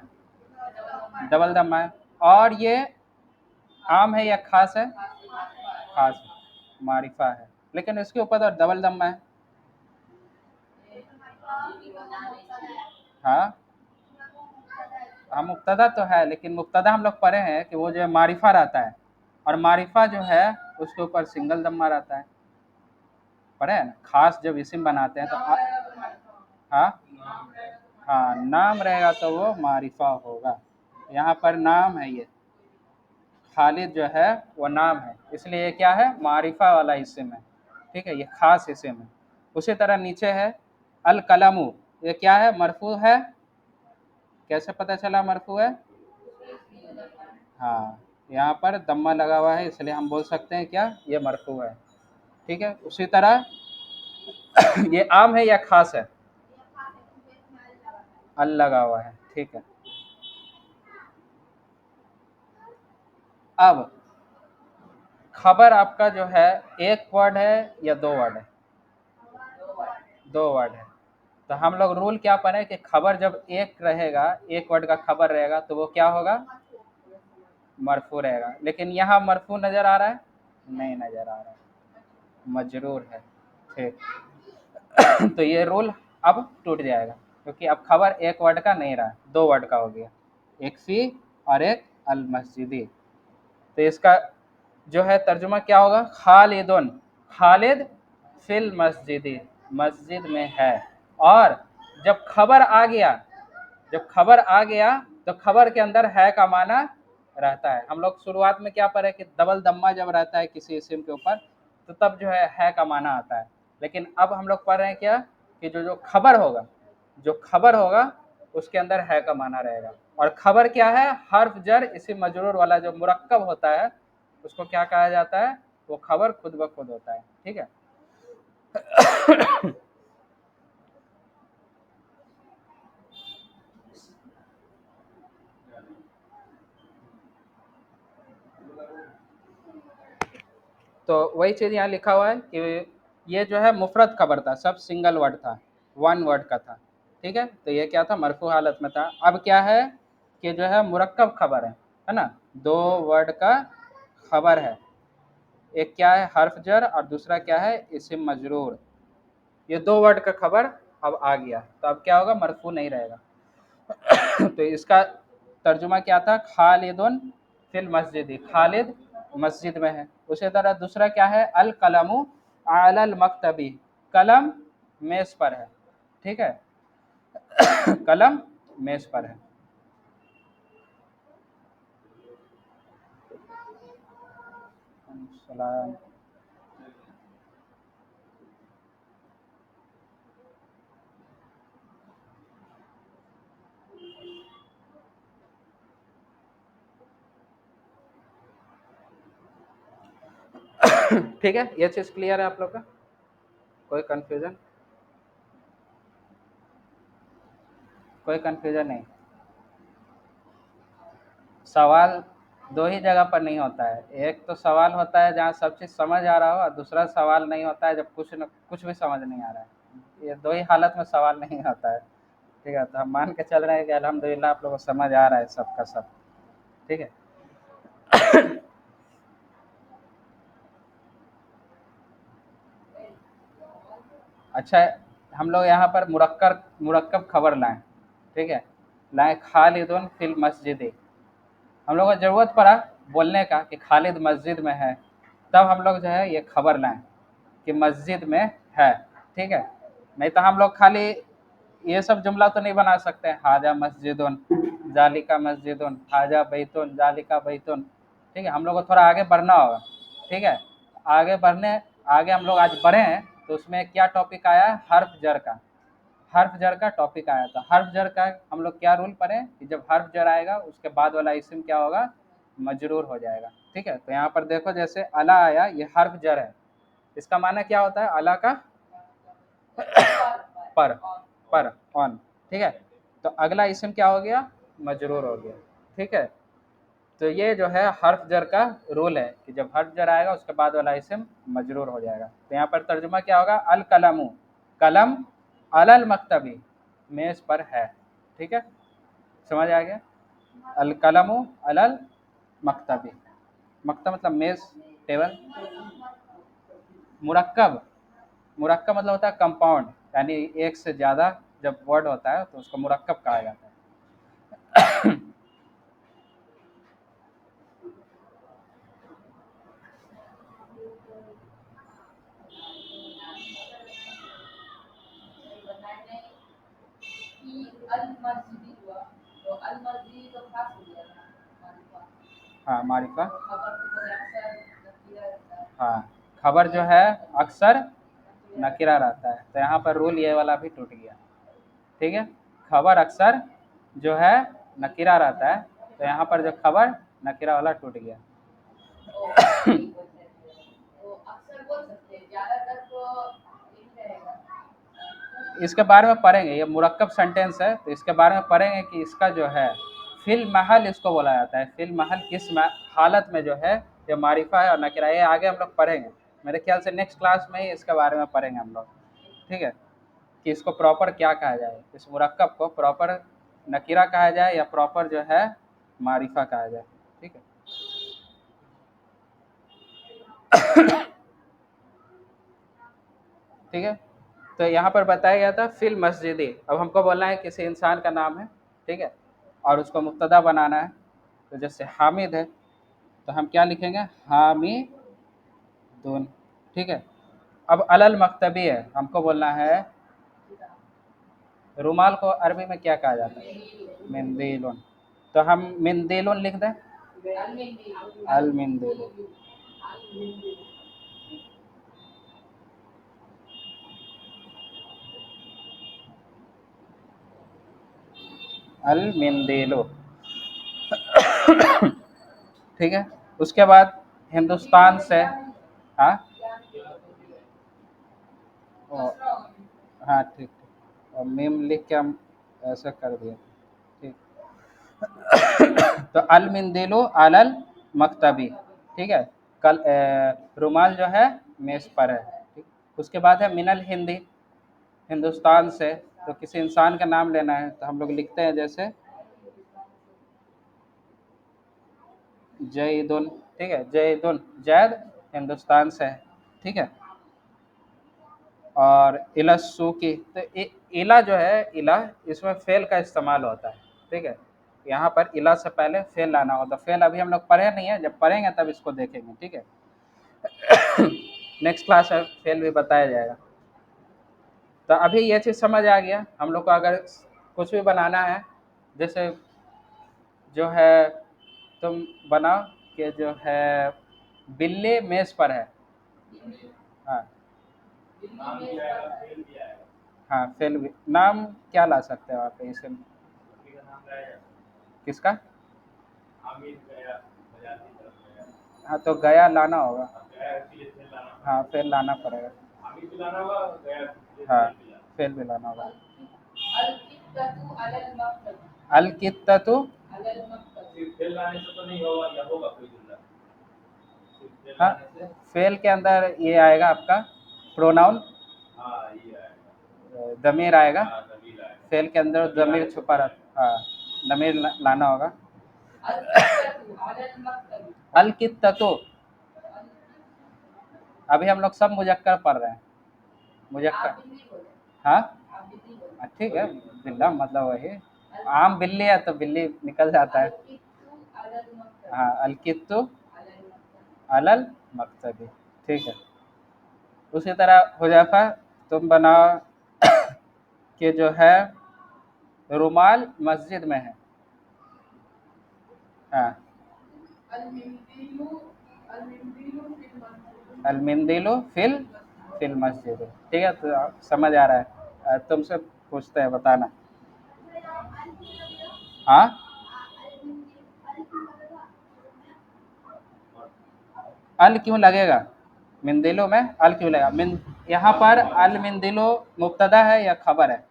डबल दम्मा है। और ये आम है या खास है, खास, मारिफा है, लेकिन इसके ऊपर तो डबल दम्मा है। हाँ, हाँ, मुब्तदा तो है, लेकिन मुब्तदा हम लोग पढ़े हैं कि वो जो है मारिफा रहता है, और मारिफा जो है उसके ऊपर सिंगल दम्मा रहता है, पढ़े हैं ना। खास जब इस्म बनाते हैं तो हाँ, हाँ, नाम रहेगा तो वो मारिफा होगा। यहाँ पर नाम है, ये खालिद जो है वो नाम है, इसलिए ये क्या है, मारिफा वाला इस्म है, ठीक है, ये खास इस्म है। उसी तरह नीचे है अल कलमु, ये क्या है, मरफू है, कैसे पता चला मरफू है, हाँ, यहाँ पर दम्मा लगा हुआ है, इसलिए हम बोल सकते हैं क्या, ये मरफू है, ठीक है। उसी तरह ये आम है या खास है, अल लगा हुआ है, ठीक है। अब खबर आपका जो है एक वर्ड है या दो वर्ड है? दो वर्ड है। तो हम लोग रूल क्या पढ़े कि खबर जब एक रहेगा, एक वर्ड का खबर रहेगा तो वो क्या होगा? मरफू रहेगा। लेकिन यहाँ मरफू नजर आ रहा है? नहीं नजर आ रहा है, मजरूर है, ठीक। तो ये रूल अब टूट जाएगा, क्योंकि अब खबर एक वर्ड का नहीं रहा, दो वर्ड का हो गया, एक फी और एक अल मस्जिदी। तो इसका जो है तर्जुमा क्या होगा? खालिदुन, खालिद फिल मस्जिदी, मस्जिद में है। और जब खबर आ गया, जब खबर आ गया तो खबर के अंदर है का माना रहता है। हम लोग शुरुआत में क्या पढ़े कि डबल दम्मा जब रहता है किसी इस्म के ऊपर तो तब जो है का माना आता है। लेकिन अब हम लोग पढ़ रहे हैं क्या कि जो जो खबर होगा, जो खबर होगा उसके अंदर है का माना रहेगा। और खबर क्या है? हर्फ जर इसी मजरूर वाला जो मुरक्कब होता है उसको क्या कहा जाता है? वो खबर खुद ब खुद होता है, ठीक है। तो वही चीज़ यहाँ लिखा हुआ है कि ये जो है मुफरत खबर था, सब सिंगल वर्ड था, वन वर्ड का था, ठीक है। तो ये क्या था? मरफू हालत में था। अब क्या है कि जो है मुरक्कब खबर है ना, दो वर्ड का खबर है। एक क्या है? हर्फ जर, और दूसरा क्या है? इस्म मजरूर। ये दो वर्ड का खबर अब आ गया, तो अब क्या होगा? मरफू नहीं रहेगा। तो इसका तर्जुमा क्या था? खालिदुन फिल मस्जिद, खालिद मस्जिद में है। उसी तरह दूसरा क्या है? अल कलमु अलल मकतबी, कलम मेज पर है, ठीक है। कलम मेज पर है। सलाम। ठीक है, ये चीज़ क्लियर है आप लोग का? कोई कंफ्यूजन? कोई कंफ्यूजन नहीं? सवाल दो ही जगह पर नहीं होता है। एक तो सवाल होता है जहाँ सब चीज़ समझ आ रहा हो, और दूसरा सवाल नहीं होता है जब कुछ भी समझ नहीं आ रहा है। ये दो ही हालत में सवाल नहीं होता है, ठीक है। तो हम मान के चल रहे हैं कि अल्हम्दुलिल्लाह आप लोगों को समझ आ रहा है सबका सब, ठीक है। अच्छा, हम लोग यहाँ पर मुरक्कब खबर लाएं, ठीक है। लाएं खालिदुन फिल मस्जिद। हम लोग को ज़रूरत पड़ा बोलने का कि खालिद मस्जिद में है, तब हम लोग जो है ये खबर लाएं कि मस्जिद में है, ठीक है। नहीं तो हम लोग खाली ये सब जुमला तो नहीं बना सकते, हाजा मस्जिदुन जालिका मस्जिदुन, हाजा बैतुन जालिका बैतुन, ठीक है। हम लोग को थोड़ा आगे बढ़ना होगा, ठीक है। आगे हम लोग आज बढ़े हैं, तो उसमें क्या टॉपिक आया है? हर्फ जर का, हर्फ जर का टॉपिक आया था। हर्फ जर का हम लोग क्या रूल पढ़े कि जब हर्फ जर आएगा उसके बाद वाला इस्म क्या होगा? मजरूर हो जाएगा, ठीक है। तो यहाँ पर देखो जैसे अला आया, ये हर्फ जर है, इसका माना क्या होता है? अला का पर, पर ऑन, ठीक है। तो अगला इस्म क्या हो गया? मजरूर हो गया, ठीक है। तो ये जो है हर्फ जर का रूल है कि जब हर्फ जर आएगा उसके बाद वाला इस्म मजरूर हो जाएगा। तो यहाँ पर तर्जुमा क्या होगा? अल कलमु, कलम अलल मकतबी, मेज पर है, ठीक है। समझ आ गया? अल कलमु अलल मकतबी, मकतब मतलब मेज, टेबल। मुरक्कब, मुरक्कब मतलब होता है कंपाउंड, यानी एक से ज़्यादा जब वर्ड होता है तो उसको मुरक्कब कहा जाता है। हाँ मारिफा, हाँ खबर जो है अक्सर नकीरा रहता है। तो यहाँ पर रूल ये वाला भी टूट गया, ठीक है। खबर अक्सर जो है नकीरा रहता है, तो यहाँ पर जो खबर नकीरा वाला टूट गया। इसके बारे में पढ़ेंगे, ये मुरक्कब सेंटेंस है तो इसके बारे में पढ़ेंगे कि इसका जो है फिल महल इसको बोला जाता है। फिल महल किस हालत में जो है ये मारिफा है और नकीरा, ये आगे हम लोग पढ़ेंगे। मेरे ख्याल से नेक्स्ट क्लास में ही इसके बारे में पढ़ेंगे हम लोग, ठीक है, कि इसको प्रॉपर क्या कहा जाए, इस मुरक्कब को प्रॉपर नकीरा कहा जाए या प्रॉपर जो है मारिफा कहा जाए, ठीक है। ठीक है, तो यहाँ पर बताया गया था फिल मस्जिदी। अब हमको बोलना है किसी इंसान का नाम है, ठीक है, और उसको मुब्तदा बनाना है। तो जैसे हामिद है तो हम क्या लिखेंगे, हामिदुन, ठीक है। अब अलल मकतबी है, हमको बोलना है रुमाल को अरबी में क्या कहा जाता है, मिंदीलुन। तो हम मिंदीलुन लिख दें, अल मिंदीलुन, अल मिंदीलु, ठीक है। उसके बाद हिंदुस्तान से, हाँ हाँ ठीक ठीक, और मीम लिख के हम ऐसा कर दिए, ठीक। तो अल मिंदिलो अलल मकतबी, ठीक है, कल रुमाल जो है मेज पर है, ठीक। उसके बाद है मिनल हिंदी, हिंदुस्तान से, तो किसी इंसान का नाम लेना है तो हम लोग लिखते हैं जैसे जैदुन, ठीक है, जैदुन, जैद हिंदुस्तान से है, ठीक है। और इलस्सू की, तो इला जो है, इला इसमें फेल का इस्तेमाल होता है, ठीक है। यहाँ पर इला से पहले फेल लाना होता है। फेल अभी हम लोग पढ़े नहीं है, जब पढ़ेंगे तब इसको देखेंगे, ठीक है। नेक्स्ट क्लास में फेल भी बताया जाएगा। तो अभी ये चीज़ समझ आ गया हम लोग को। अगर कुछ भी बनाना है, जैसे जो है तुम बनाओ कि जो है बिल्ली मेज पर है, हाँ हाँ, फेल भी नाम क्या ला सकते हो आप इसे, किसका, हाँ तो गया लाना होगा, हाँ फेल लाना पड़ेगा, हाँ फेल भी लाना होगा। अल कित्ततु, हाँ फेल के अंदर ये आएगा आपका प्रोनाउन, दमीर आएगा, फेल के अंदर दमीर छुपा रहता, हाँ दमीर लाना होगा। अल कित्ततु, अभी हम लोग सब मुजक्कर पढ़ रहे हैं, मुजक्कर, हाँ ठीक है, बिल्ला मतलब वही, आम बिल्ली है तो बिल्ली निकल जाता है, हाँ अलकित्तु अलल मकतबी, ठीक है। उसी तरह हुजैफा तुम बनाओ कि जो है रुमाल मस्जिद में है, हाँ अलमिंदिलु फिल फिल मस्जिद, ठीक है। तो समझ आ रहा है, तुमसे पूछते हैं बताना, हाँ अल क्यों लगेगा, मिंदिलो में अल क्यों लगेगा, मिन, यहाँ पर अल मिंदिलो मुब्तदा है या खबर है,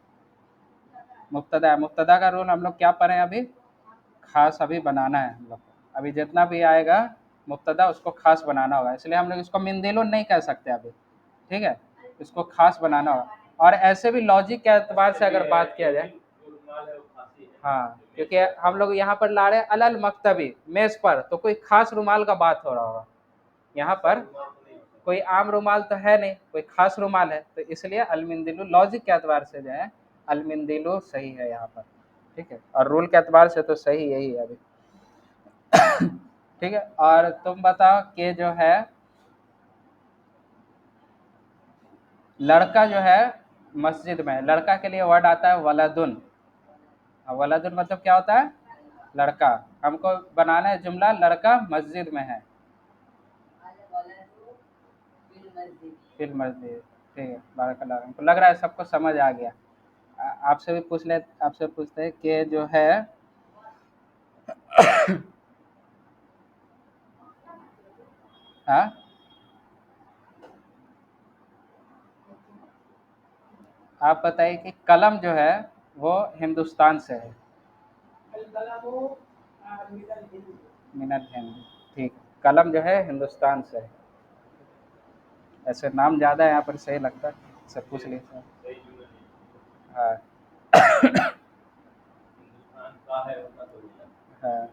मुब्तदा है। मुब्तदा का रूल हम लोग क्या पढ़े हैं अभी, खास अभी बनाना है हम लोग को। अभी जितना भी आएगा मुब्तदा उसको खास बनाना होगा, इसलिए हम लोग इसको मिंदिलो नहीं कह सकते अभी, ठीक है, इसको खास बनाना होगा। और ऐसे भी लॉजिक के एतबार से अगर बात किया जाए, हाँ क्योंकि हम लोग यहाँ पर ला रहे हैं अलल मकतबी मेज पर, तो कोई खास रुमाल का बात हो रहा होगा, यहाँ पर कोई आम रुमाल तो है नहीं, कोई खास रुमाल है, तो इसलिए अलमिंदिलु लॉजिक के एतबार से जो है अलमिंदिलु सही है यहाँ पर, ठीक है। और रूल के एतबार से तो सही यही है अभी, ठीक है। और तुम बताओ कि जो है लड़का जो है मस्जिद में, लड़का के लिए वर्ड आता है वलदुन। वलदुन मतलब क्या होता है, लड़का। हमको बनाना है जुमला लड़का मस्जिद में है, फिर मस्जिद, ठीक है। बारकाल्लाह, हमको लग रहा है सबको समझ आ गया। आपसे भी पूछ ले, आपसे पूछते हैं कि जो है हाँ आप बताइए कि कलम जो है वो हिंदुस्तान से है। मिनट हिंद, ठीक। कलम जो है हिंदुस्तान से है। ऐसे नाम ज़्यादा है यहाँ पर, सही लगता है, सब पूछ लीजिए। हाँ हाँ।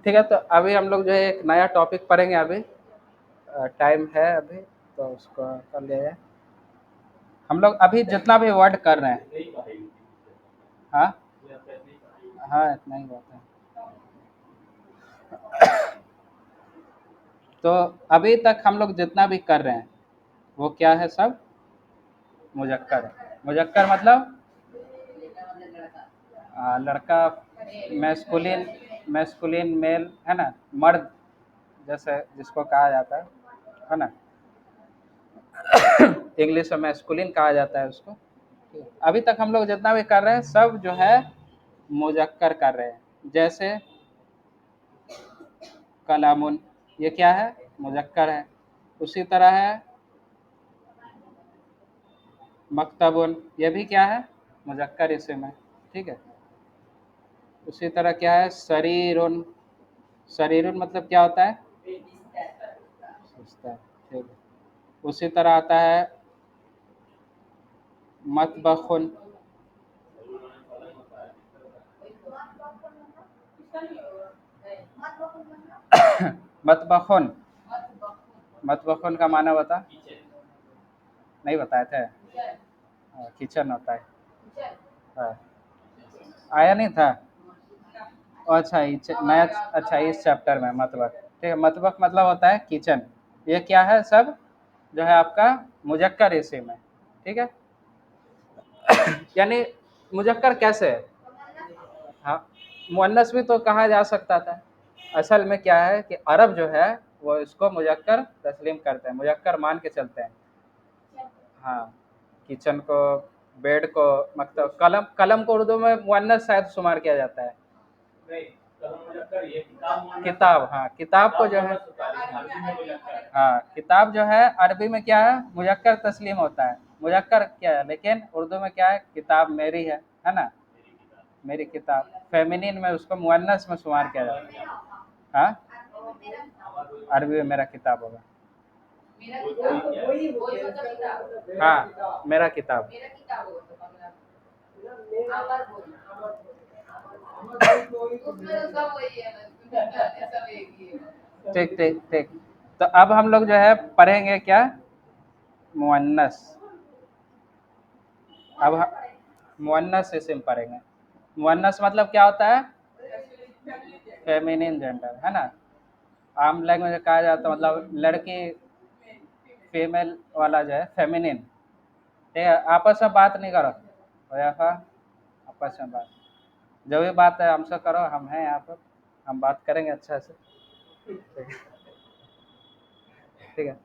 ठीक है, तो अभी हम लोग जो है एक नया टॉपिक पढ़ेंगे अभी। टाइम है अभी, तो उसको कर लिया जाए। हम लोग अभी जितना भी वर्ड कर रहे हैं। हाँ हाँ, इतना ही बात है। तो अभी तक हम लोग जितना भी कर रहे हैं वो क्या है, सब मुजक्कर है। मुजक्कर मतलब लड़का, मैस्कुलिन, मैस्कुलिन मेल है ना, मर्द जैसे जिसको कहा जाता है ना। इंग्लिश में मैस्कुलिन कहा जाता है उसको। अभी तक हम लोग जितना भी कर रहे हैं सब जो है मुजक्कर कर रहे हैं। जैसे कलामुन, ये क्या है, मुजक्कर है। उसी तरह है मकतबुन, ये भी क्या है, मुजक्कर इस्म है। ठीक है। उसी तरह क्या है शरीरुन, शरीरुन मतलब क्या होता है, सुस्ता, ठीक है। उसी तरह आता है मतबखुन, मतबखुन, मतबखुन का माना बता, नहीं बताए थे। किचन होता है। हाँ, आया नहीं था। अच्छा नया, अच्छा इस चैप्टर में मतबख, ठीक है। मतबख मतलब होता है किचन। ये क्या है, सब जो है आपका मुजक्कर इसी में। ठीक है। यानी मुजक्कर कैसे है, हाँ, मुअन्नस भी तो कहा जा सकता था। असल में क्या है कि अरब जो है वो इसको मुजक्कर तस्लीम करते हैं, मुजक्कर मान के चलते हैं। हाँ, किचन को, बेड को, मतलब कलम, कलम को उर्दू में मुअन्नस शायद शुमार किया जाता है। किताब, हाँ किताब को जो है, हाँ किताब जो है अरबी में क्या है, मुजक्कर तस्लीम होता है। मुजक्कर क्या है, लेकिन उर्दू में क्या है, किताब मेरी है ना, मेरी किताब। फेमिनिन में उसको मुअन्नस में शुमार किया जाता है। हाँ, अरबी में मेरा किताब होगा। हाँ, मेरा किताब। ठीक ठीक ठीक। तो अब हम लोग जो है पढ़ेंगे क्या, मुअन्नस। अब मुअन्नस इस्म पढ़ेंगे। मुअन्नस मतलब क्या होता है, फेमिनिन जेंडर, है ना। आम लैंग्वेज में कहा जाता है, मतलब लड़की, फीमेल वाला जो है फेमिनिन। ठीक है, आपस में बात नहीं करो, हुज़ैफा, आपस में बात, जो भी बात है हमसे करो, हम हैं यहाँ पर, हम बात करेंगे अच्छा से। ठीक है।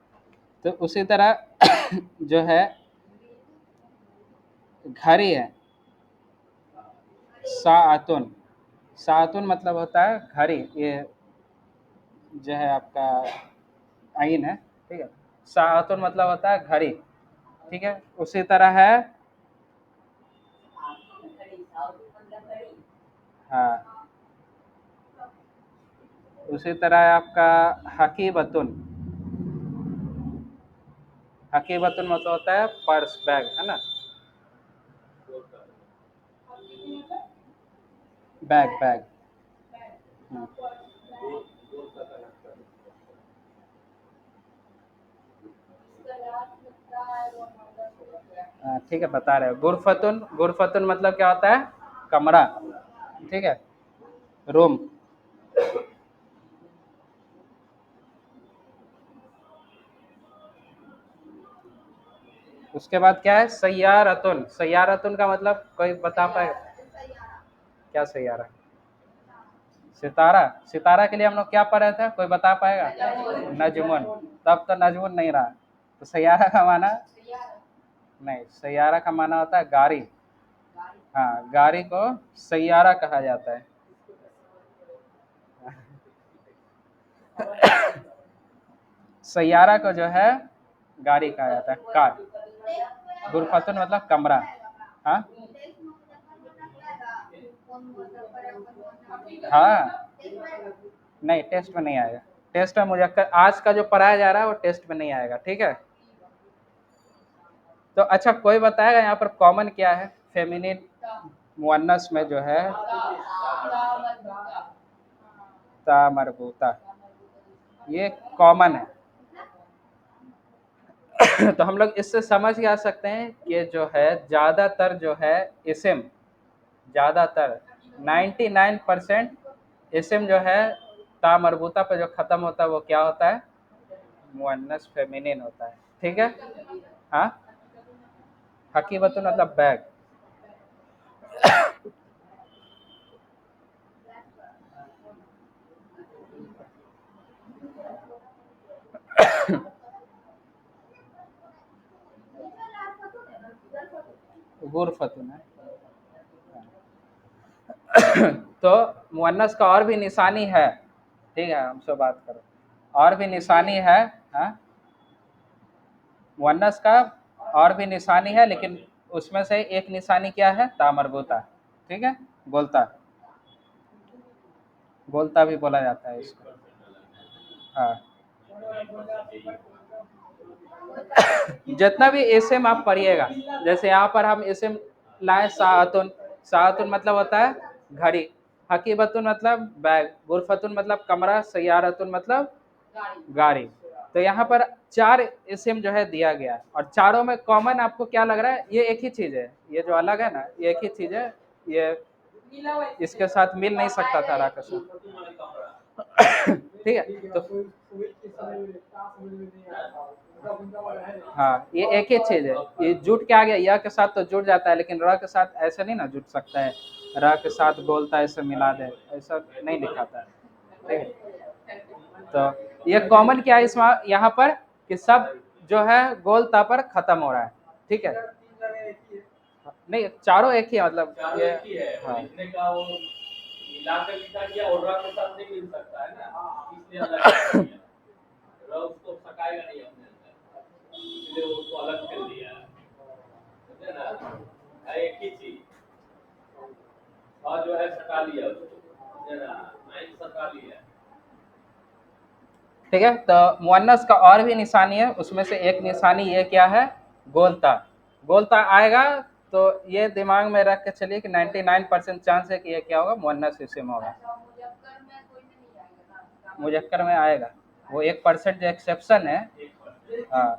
तो उसी तरह जो है घड़ी है, साअतुन, साअतुन मतलब होता है घड़ी, ये जो है आपका आइन है। ठीक है। साअतुन मतलब होता है घड़ी। ठीक है। उसी तरह है, हाँ, उसी तरह है आपका हकीबतुन। हकीबतुन मतलब होता है पर्स, बैग, है ना, बैग बैग। ठीक है, बता रहे हो। गुरफतुन, गुरफतुन मतलब क्या होता है, कमरा। ठीक है, रूम। उसके बाद क्या है, सय्यारतुन। सय्यारतुन का मतलब कोई बता पाएगा, क्या सैयारा, सितारा। सितारा के लिए हम लोग क्या पढ़ रहे थे, कोई बता पाएगा, नजमुन। तब तो नजमुन नहीं रहा, तो सैयारा का माना, नहीं, सैयारा का माना होता है गाड़ी। हाँ, गाड़ी को सैयारा कहा जाता है। सैयारा को जो है गाड़ी कहा जाता है, कार। गुरफतुन मतलब कमरा। हाँ हाँ, नहीं टेस्ट में नहीं आएगा। टेस्ट में मुजक्कर आज का जो पढ़ाया जा रहा है वो टेस्ट में नहीं आएगा, ठीक है। तो अच्छा, कोई बताएगा यहाँ पर कॉमन क्या है फेमिनिन मुअन्नस में जो है? ता मरबूता, ये कॉमन है। तो हम लोग इससे समझ के आ सकते हैं कि जो है ज़्यादातर जो है इसम, ज़्यादातर 99% इसम जो है ता मरबूता पे जो ख़त्म होता है वो क्या होता है? मुअन्नस फेमिनिन होता है, ठीक है। हाँ, हकीबतुन मतलब बैग। गुरफतुन है। तो मुअन्नस का और भी निशानी है, ठीक है, हमसे बात करो। और भी निशानी है। हाँ, मुअन्नस का और भी निशानी है, लेकिन उसमें से एक निशानी क्या है? ता मरबूता, ठीक है। गोलता, गोलता भी बोला जाता है इसको। हाँ, जितना भी एसएम आप पढ़िएगा, जैसे यहाँ पर हम एसएम लाए सातुन, सातुन मतलब होता है घड़ी, हकीबतुन मतलब बैग, गुरफतुन मतलब कमरा, सैयारतुन मतलब गाड़ी। तो यहाँ पर 4 एसएम जो है दिया गया है, और चारों में कॉमन आपको क्या लग रहा है? ये एक ही चीज है, ये जो अलग है ना, ये एक ही चीज है। ये इसके साथ मिल नहीं सकता था रा के साथ। ठीक है, तो हाँ, ये एक ही चीज है। ये जुट के आ गया, या के साथ तो जुट जाता है, लेकिन र के साथ ऐसे नहीं ना जुट सकता है। र के साथ बोलता है ऐसे मिला दे, ऐसा नहीं दिखाता है, ठीक है। तो ये कॉमन क्या है इसमें यहाँ पर, कि सब जो है गोलता पर खत्म हो रहा है, ठीक है। नहीं, चारों एक ही है, मतलब ये हाँ। लिखने का वो मिलाकर लिखा गया और र के साथ नहीं मिल सकता है ना, इसलिए अलग कर दिया। र उसको सकाएगा नहीं अपने अंदर, इसलिए वो उसको अलग कर दिया है, समझे ना? एक ही चीज और जो है सका लिया उसको, समझे ना? माइंड सका लिया, ठीक है। तो मुअन्नस का और भी निशानी है, उसमें से एक निशानी ये क्या है? गोलता। गोलता आएगा तो ये दिमाग में रख के चलिए कि 99% चांस है कि ये क्या होगा? मुअन्नस इस्म होगा। मुजक्कर में आएगा, वो 1% जो एक्सेप्शन है। हाँ,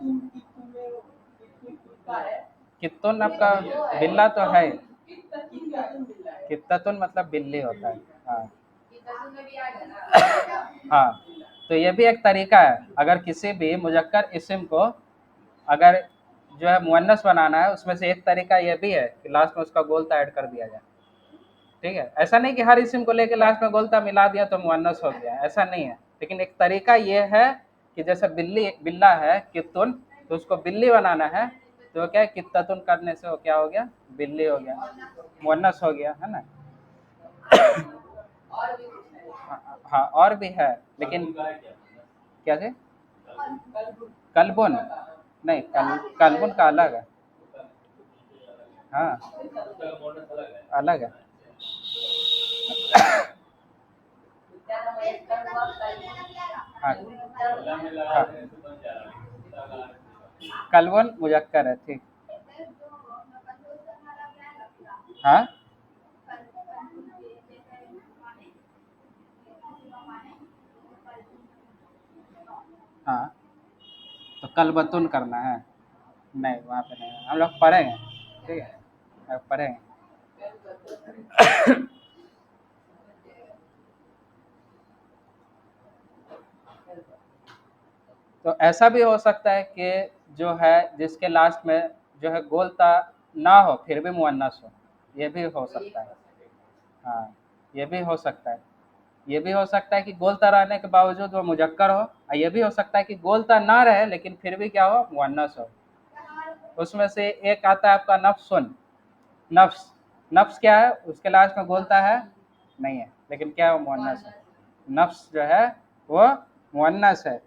कित्तुन आपका बिल्ला तो है, कित्ततुन मतलब बिल्ली होता है। हाँ हाँ, तो ये भी एक तरीका है, अगर किसी भी मुजक्कर इस्म को अगर जो है मुअन्नस बनाना है, उसमें से एक तरीका ये भी है कि लास्ट में उसका गोलता ऐड कर दिया जाए, ठीक है। ऐसा नहीं कि हर इस्म को लेके लास्ट में गोलता मिला दिया तो मुअन्नस हो गया, ऐसा नहीं है। लेकिन एक तरीका ये है कि जैसे बिल्ली, बिल्ला है कित्तुन, तो उसको बिल्ली बनाना है, तो क्या है? कित्ततुन करने से वो क्या हो गया? बिल्ली हो गया, मुअन्नस हो गया, है ना? हाँ हाँ, और भी है, लेकिन क्या जी? कलबुन नहीं, कलबुन का अलग है। हाँ, अलग है। हाँ हाँ, कलबुन मुजक्कर है, ठीक। हाँ हाँ, तो कलबतुन करना है। नहीं, वहाँ पे नहीं, हम लोग पढ़ेंगे, ठीक है, अब पढ़ेंगे। तो ऐसा भी हो सकता है कि जो है जिसके लास्ट में जो है गोलता ना हो फिर भी मुअन्नस हो, ये भी हो सकता है। हाँ, ये भी हो सकता है। ये भी हो सकता है कि गोलता रहने के बावजूद वो मुजक्कर हो, और ये भी हो सकता है कि गोलता ना रहे लेकिन फिर भी क्या हो? मुअन्नस हो। उसमें से एक आता है आपका नफ्सुन, नफ्स। नफ्स क्या है? उसके लास्ट में गोलता है नहीं है, लेकिन क्या है? वो मुअन्नस है। नफ्स जो है वो मुअन्नस है,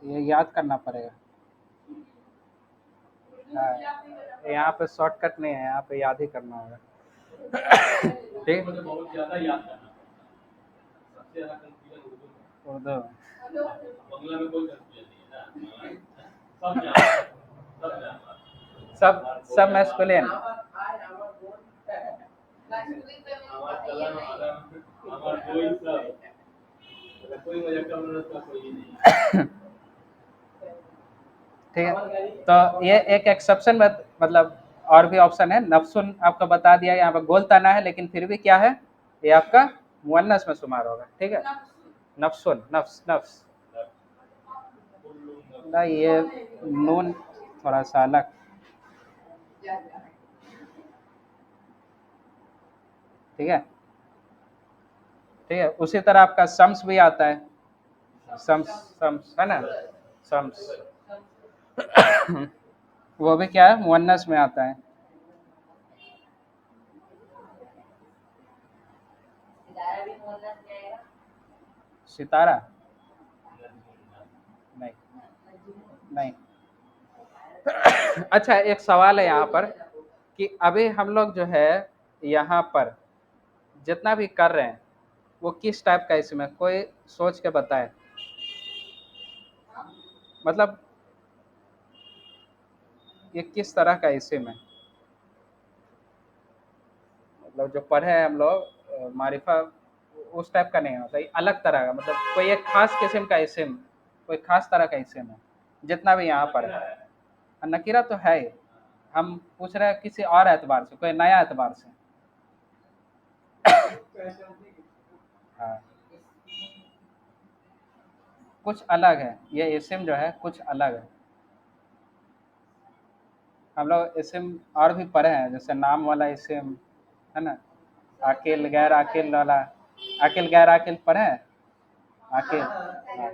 ये याद करना पड़ेगा। हाँ, यहाँ पे शॉर्टकट नहीं है, यहाँ पे याद ही करना होगा। ठीक, बहुत ज्यादा याद करना, सबसे ज्यादा कंफ्यूजन उर्दू में, बंगला में कोई कंफ्यूजन नहीं है ना, सब मैस्कुलिन। ठीक है, तो ये एक एक्सेप्शन मतलब और भी ऑप्शन है। नफ्सुन आपका बता दिया, यहाँ पर गोल तना है लेकिन फिर भी क्या है, ये आपका मुअन्नस में शुमार होगा। ठीक है, नफ्सुन, नफ्स, नफ्स ना, ये नून थोड़ा सा अलग। ठीक है, ठीक है, उसी तरह आपका शम्स भी आता है, शम्स, शम्स है ना, शम्स वो भी क्या है, मुअन्नस में आता है। सितारा, नहीं, नहीं। अच्छा, एक सवाल है यहाँ पर कि अभी हम लोग जो है यहाँ पर जितना भी कर रहे हैं वो किस टाइप का इसमें, कोई सोच के बताए, मतलब ये किस तरह का इस्म है, मतलब जो पढ़े हैं हम लोग मारिफा, उस टाइप का नहीं होता, ये अलग तरह का, मतलब कोई एक खास किस्म का इस्म, कोई खास तरह का इस्म है जितना भी यहाँ पर है। नकीरा तो है ही, हम पूछ रहे हैं किसी और एतबार से, कोई नया एतबार से। हाँ, कुछ अलग है, ये इस्म जो है कुछ अलग है। हम लोग इस्म और भी पढ़े हैं, जैसे नाम वाला इस्म है ना, आकिल गैर आकिल वाला, आकिल गैर आकिल पढ़े हैं, आकिल। हाँ,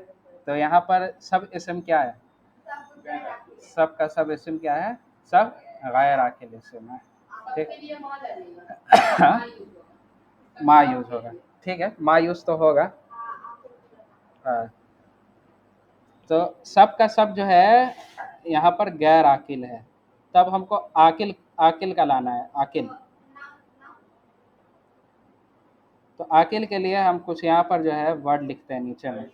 तो यहाँ पर सब इस्म क्या है, सब का सब इस्म क्या है, सब गैर आकिल इस्म है। ठीक, हाँ, मा यूज होगा, ठीक है, मा यूज तो होगा। हाँ, तो सब का सब जो है यहाँ पर गैर आकिल है, तब हमको आकिल, आकिल का लाना है, आकिल। तो आकिल के लिए हम कुछ यहाँ पर जो है वर्ड लिखते हैं नीचे में।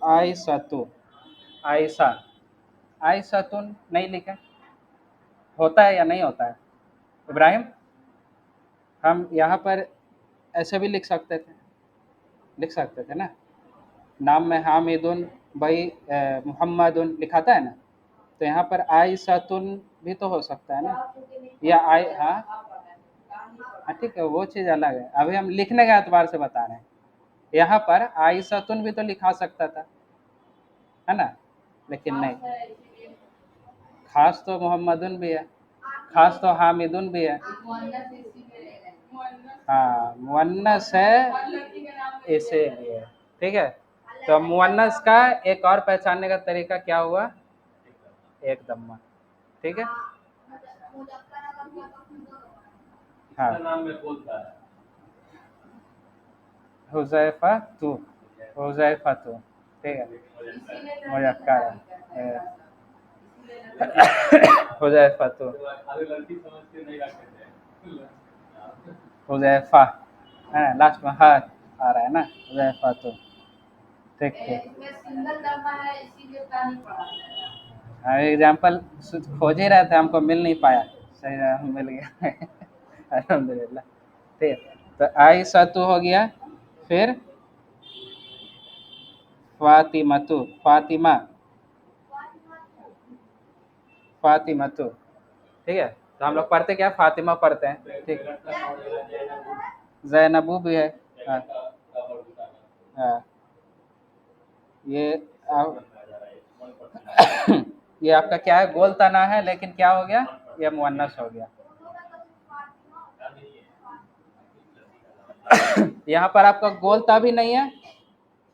आयसतु, आयसा, आयसतुन नहीं लिखा, होता है या नहीं होता है इब्राहिम? हम यहाँ पर ऐसे भी लिख सकते थे ना, नाम में हामिदुन भाई, मोहम्मदुन लिखाता है ना, तो यहाँ पर आयसतुन भी तो हो सकता है ना, या आई, हाँ, हाँ, ठीक है, वो चीज़ अलग है, अभी हम लिखने के एतबार से बता रहे हैं। यहाँ पर आयसतुन भी तो लिखा सकता था, है ना, लेकिन नहीं, खास तो मोहम्मदुन भी है, खास तो हामिदुन भी है। हाँ, मुअन्नस है इसीलिए। ठीक है, तो मुअन्नस का एक और पहचानने का तरीका क्या हुआ, एक दम्मा। ठीक है, हाँ, हुज़ैफा तू, हुज़ैफा तू, ठीक है, मुज़क्कर है, हुज़ैफा तू, हुज़ैफा है ना, लास्ट में हा आ रहा है ना, हुज़ैफा तू। ठीक, ठीक, हाँ, एग्जाम्पल खोज ही रहे थे, हमको मिल नहीं पाया, सही जगह मिल गया अल्हम्दुलिल्लाह। ठीक है, तो आयशा तू हो गया, फिर फातिमतु, फातिमा, फातिमतु, ठीक है, तो हम लोग पढ़ते क्या, फातिमा पढ़ते हैं। ठीक, जैनबू भी है। हाँ, हाँ, ये ये आपका क्या है, गोल तना है, लेकिन क्या हो गया, ये मुअन्नस हो गया। यहाँ पर आपका गोलता भी नहीं है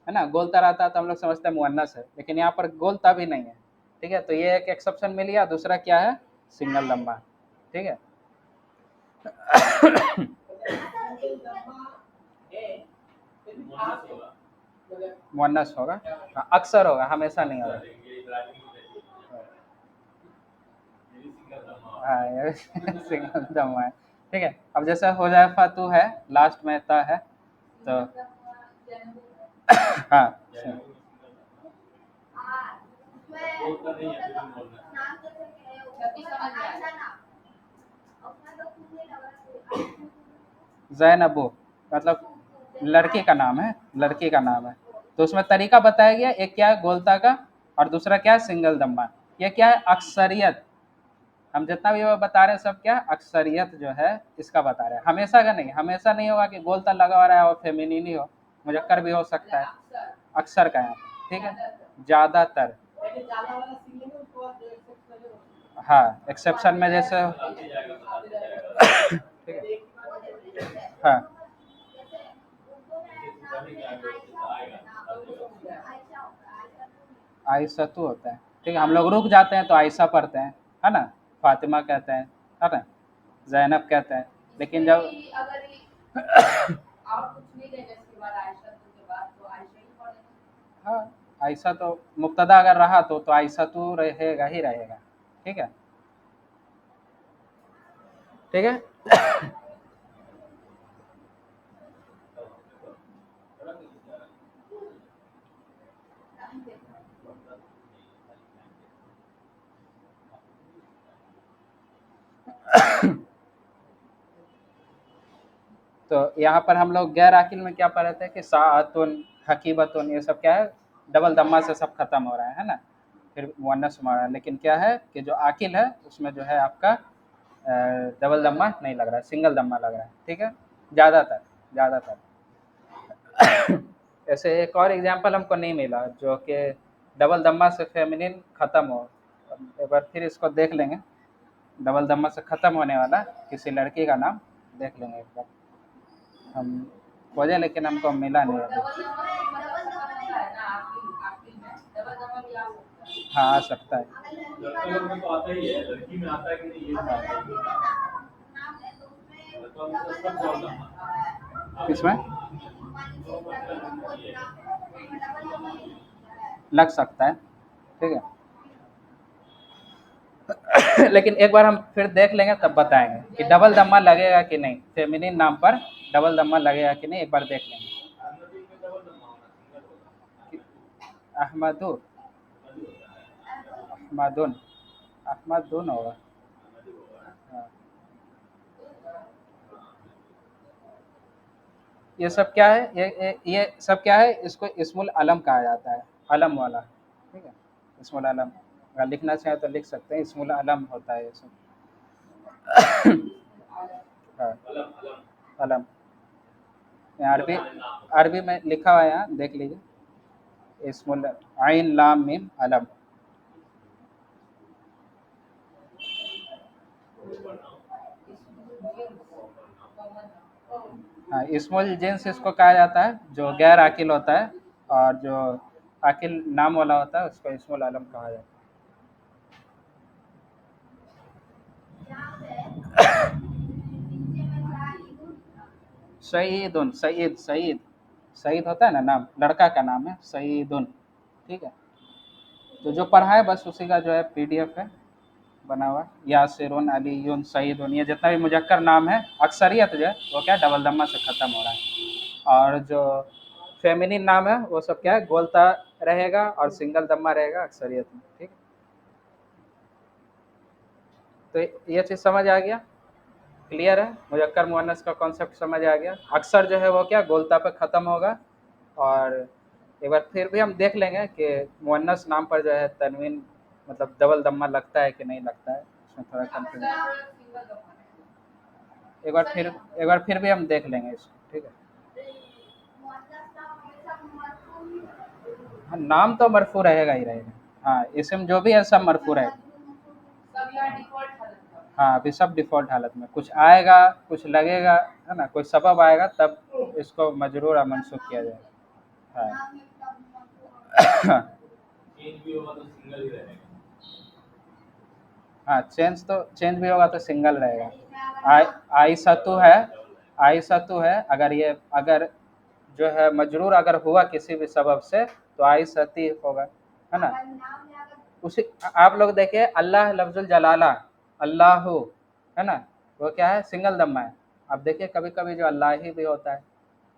ना, गोलता रहता तो हम लोग समझते हैं मुअन्नस है, लेकिन यहाँ पर गोलता भी नहीं है। ठीक है, तो ये एक एक्सेप्शन मिल गया। दूसरा क्या है, सिंगल दम्मा, ठीक है। मुअन्नस होगा, हाँ, अक्सर होगा, हमेशा नहीं होगा। हाँ ये सिंगल दम्मा है, ठीक है। अब जैसे हुज़ैफा तू है, लास्ट में ता है, तो हाँ ज़ैनबो मतलब लड़की का नाम है, लड़की का नाम है। तो उसमें तरीका बताया गया, एक क्या है गोलता का, और दूसरा क्या है सिंगल दम्मा। ये क्या है अक्सरियत, हम जितना भी वो बता रहे हैं सब क्या है अक्सरियत जो है इसका बता रहे हैं, हमेशा का नहीं, हमेशा नहीं होगा कि गोलता लगा हुआ रहा है और फेमिनिन ही हो, मुजक्कर भी हो सकता है, अक्सर का यहाँ पे, ठीक है, ज़्यादातर। हाँ एक्सेप्शन में जैसे ठीक है, हाँ आयशतु होता है, ठीक है, हम लोग रुक जाते हैं तो आयशा पढ़ते हैं, है ना, फातिमा कहते हैं, है ना, जैनब कहते हैं, लेकिन जब हाँ आयशा तो मुब्तदा अगर रहा तो आयशा तो रहेगा ही रहेगा, ठीक है, ठीक है। तो यहाँ पर हम लोग गैर आकिल में क्या पढ़े थे कि साअतुन, हकीबतुन, ये सब क्या है डबल दम्मा से सब खत्म हो रहा है ना, फिर मुअन्नस में आ रहा है, लेकिन क्या है कि जो आकिल है उसमें जो है आपका डबल दम्मा नहीं लग रहा है, सिंगल दम्मा लग रहा है, ठीक है, ज़्यादातर ज़्यादातर। ऐसे एक और एग्जांपल हमको नहीं मिला जो कि डबल दम्मा से फेमिनिन ख़त्म हो, एक बार फिर इसको देख लेंगे, डबल दम्मा से ख़त्म होने वाला किसी लड़की का नाम देख लेंगे एक बार हम, खोजे लेकिन हमको मिला नहीं अभी। हाँ आ सकता है, किसमें लग सकता है, ठीक है। लेकिन एक बार हम फिर देख लेंगे तब बताएंगे कि डबल दम्मा लगेगा कि नहीं, फेमिनिन नाम पर डबल दम्मा लगेगा कि नहीं, एक बार देख लेंगे। अहमदु, अहमदुन, अहमदुन होगा, हाँ। ये सब क्या है, ये सब क्या है, इसको इस्मुल अलम कहा जाता है, अलम वाला, ठीक है, इस्मुल अलम, अगर लिखना चाहे तो लिख सकते हैं, इस्मुल अलम होता है ये सब। हाँ अलम, यहाँ अरबी, अरबी में लिखा हुआ है, यहाँ देख लीजिए, इस्मुल आइन लाम मीम अलम। हाँ इस्मुल जिन्स इसको कहा जाता है जो गैर आकिल होता है, और जो आकिल नाम वाला होता है उसको इस्मुल आलम कहा जाता है। सईदुन, सईद, सईद, सईद होता है ना नाम, लड़का का नाम है सईदुन, ठीक है। तो जो पढ़ा है बस उसी का जो है पीडीएफ है बना हुआ, यासिरुन, अलीयुन, सईदुन, ये जितना भी मुजक्कर नाम है अक्सरियत जो है वो क्या डबल दम्मा से ख़त्म हो रहा है, और जो फेमिनिन नाम है वो सब क्या है गोलता रहेगा और सिंगल दम्मा रहेगा अक्सरियत में, ठीक है। तो ये चीज़ समझ आ गया, क्लियर है, मुजक्कर मुअन्नस का कॉन्सेप्ट समझ आ गया, अक्सर जो है वो क्या गोलता पे ख़त्म होगा, और एक बार फिर भी हम देख लेंगे कि मुअन्नस नाम पर जो है तनवीन मतलब डबल दम्मा लगता है कि नहीं लगता है, उसमें थोड़ा कंफ्यूजन, एक बार फिर भी हम देख लेंगे इसको, ठीक है। हाँ नाम तो मरफू रहेगा ही रहेगा, हाँ इसम जो भी है सब मरफू रहेगा, हाँ अभी सब डिफ़ॉल्ट हालत में, कुछ आएगा कुछ लगेगा, है ना, कोई सबब आएगा तब इसको मजरूर और मनसूब किया जाएगा, हाँ। हाँ, चेंज भी होगा तो सिंगल रहेगा। आई आई सतु है, आई सतु है, अगर ये अगर जो है मजरूर अगर हुआ किसी भी सबब से तो आई सती होगा, है ना। उसी आप लोग देखिए अल्लाह लफ्जुल जलाला, अल्लाह, है ना, वो क्या है, सिंगल दम्मा है। अब देखिए कभी कभी जो अल्लाह ही भी होता है,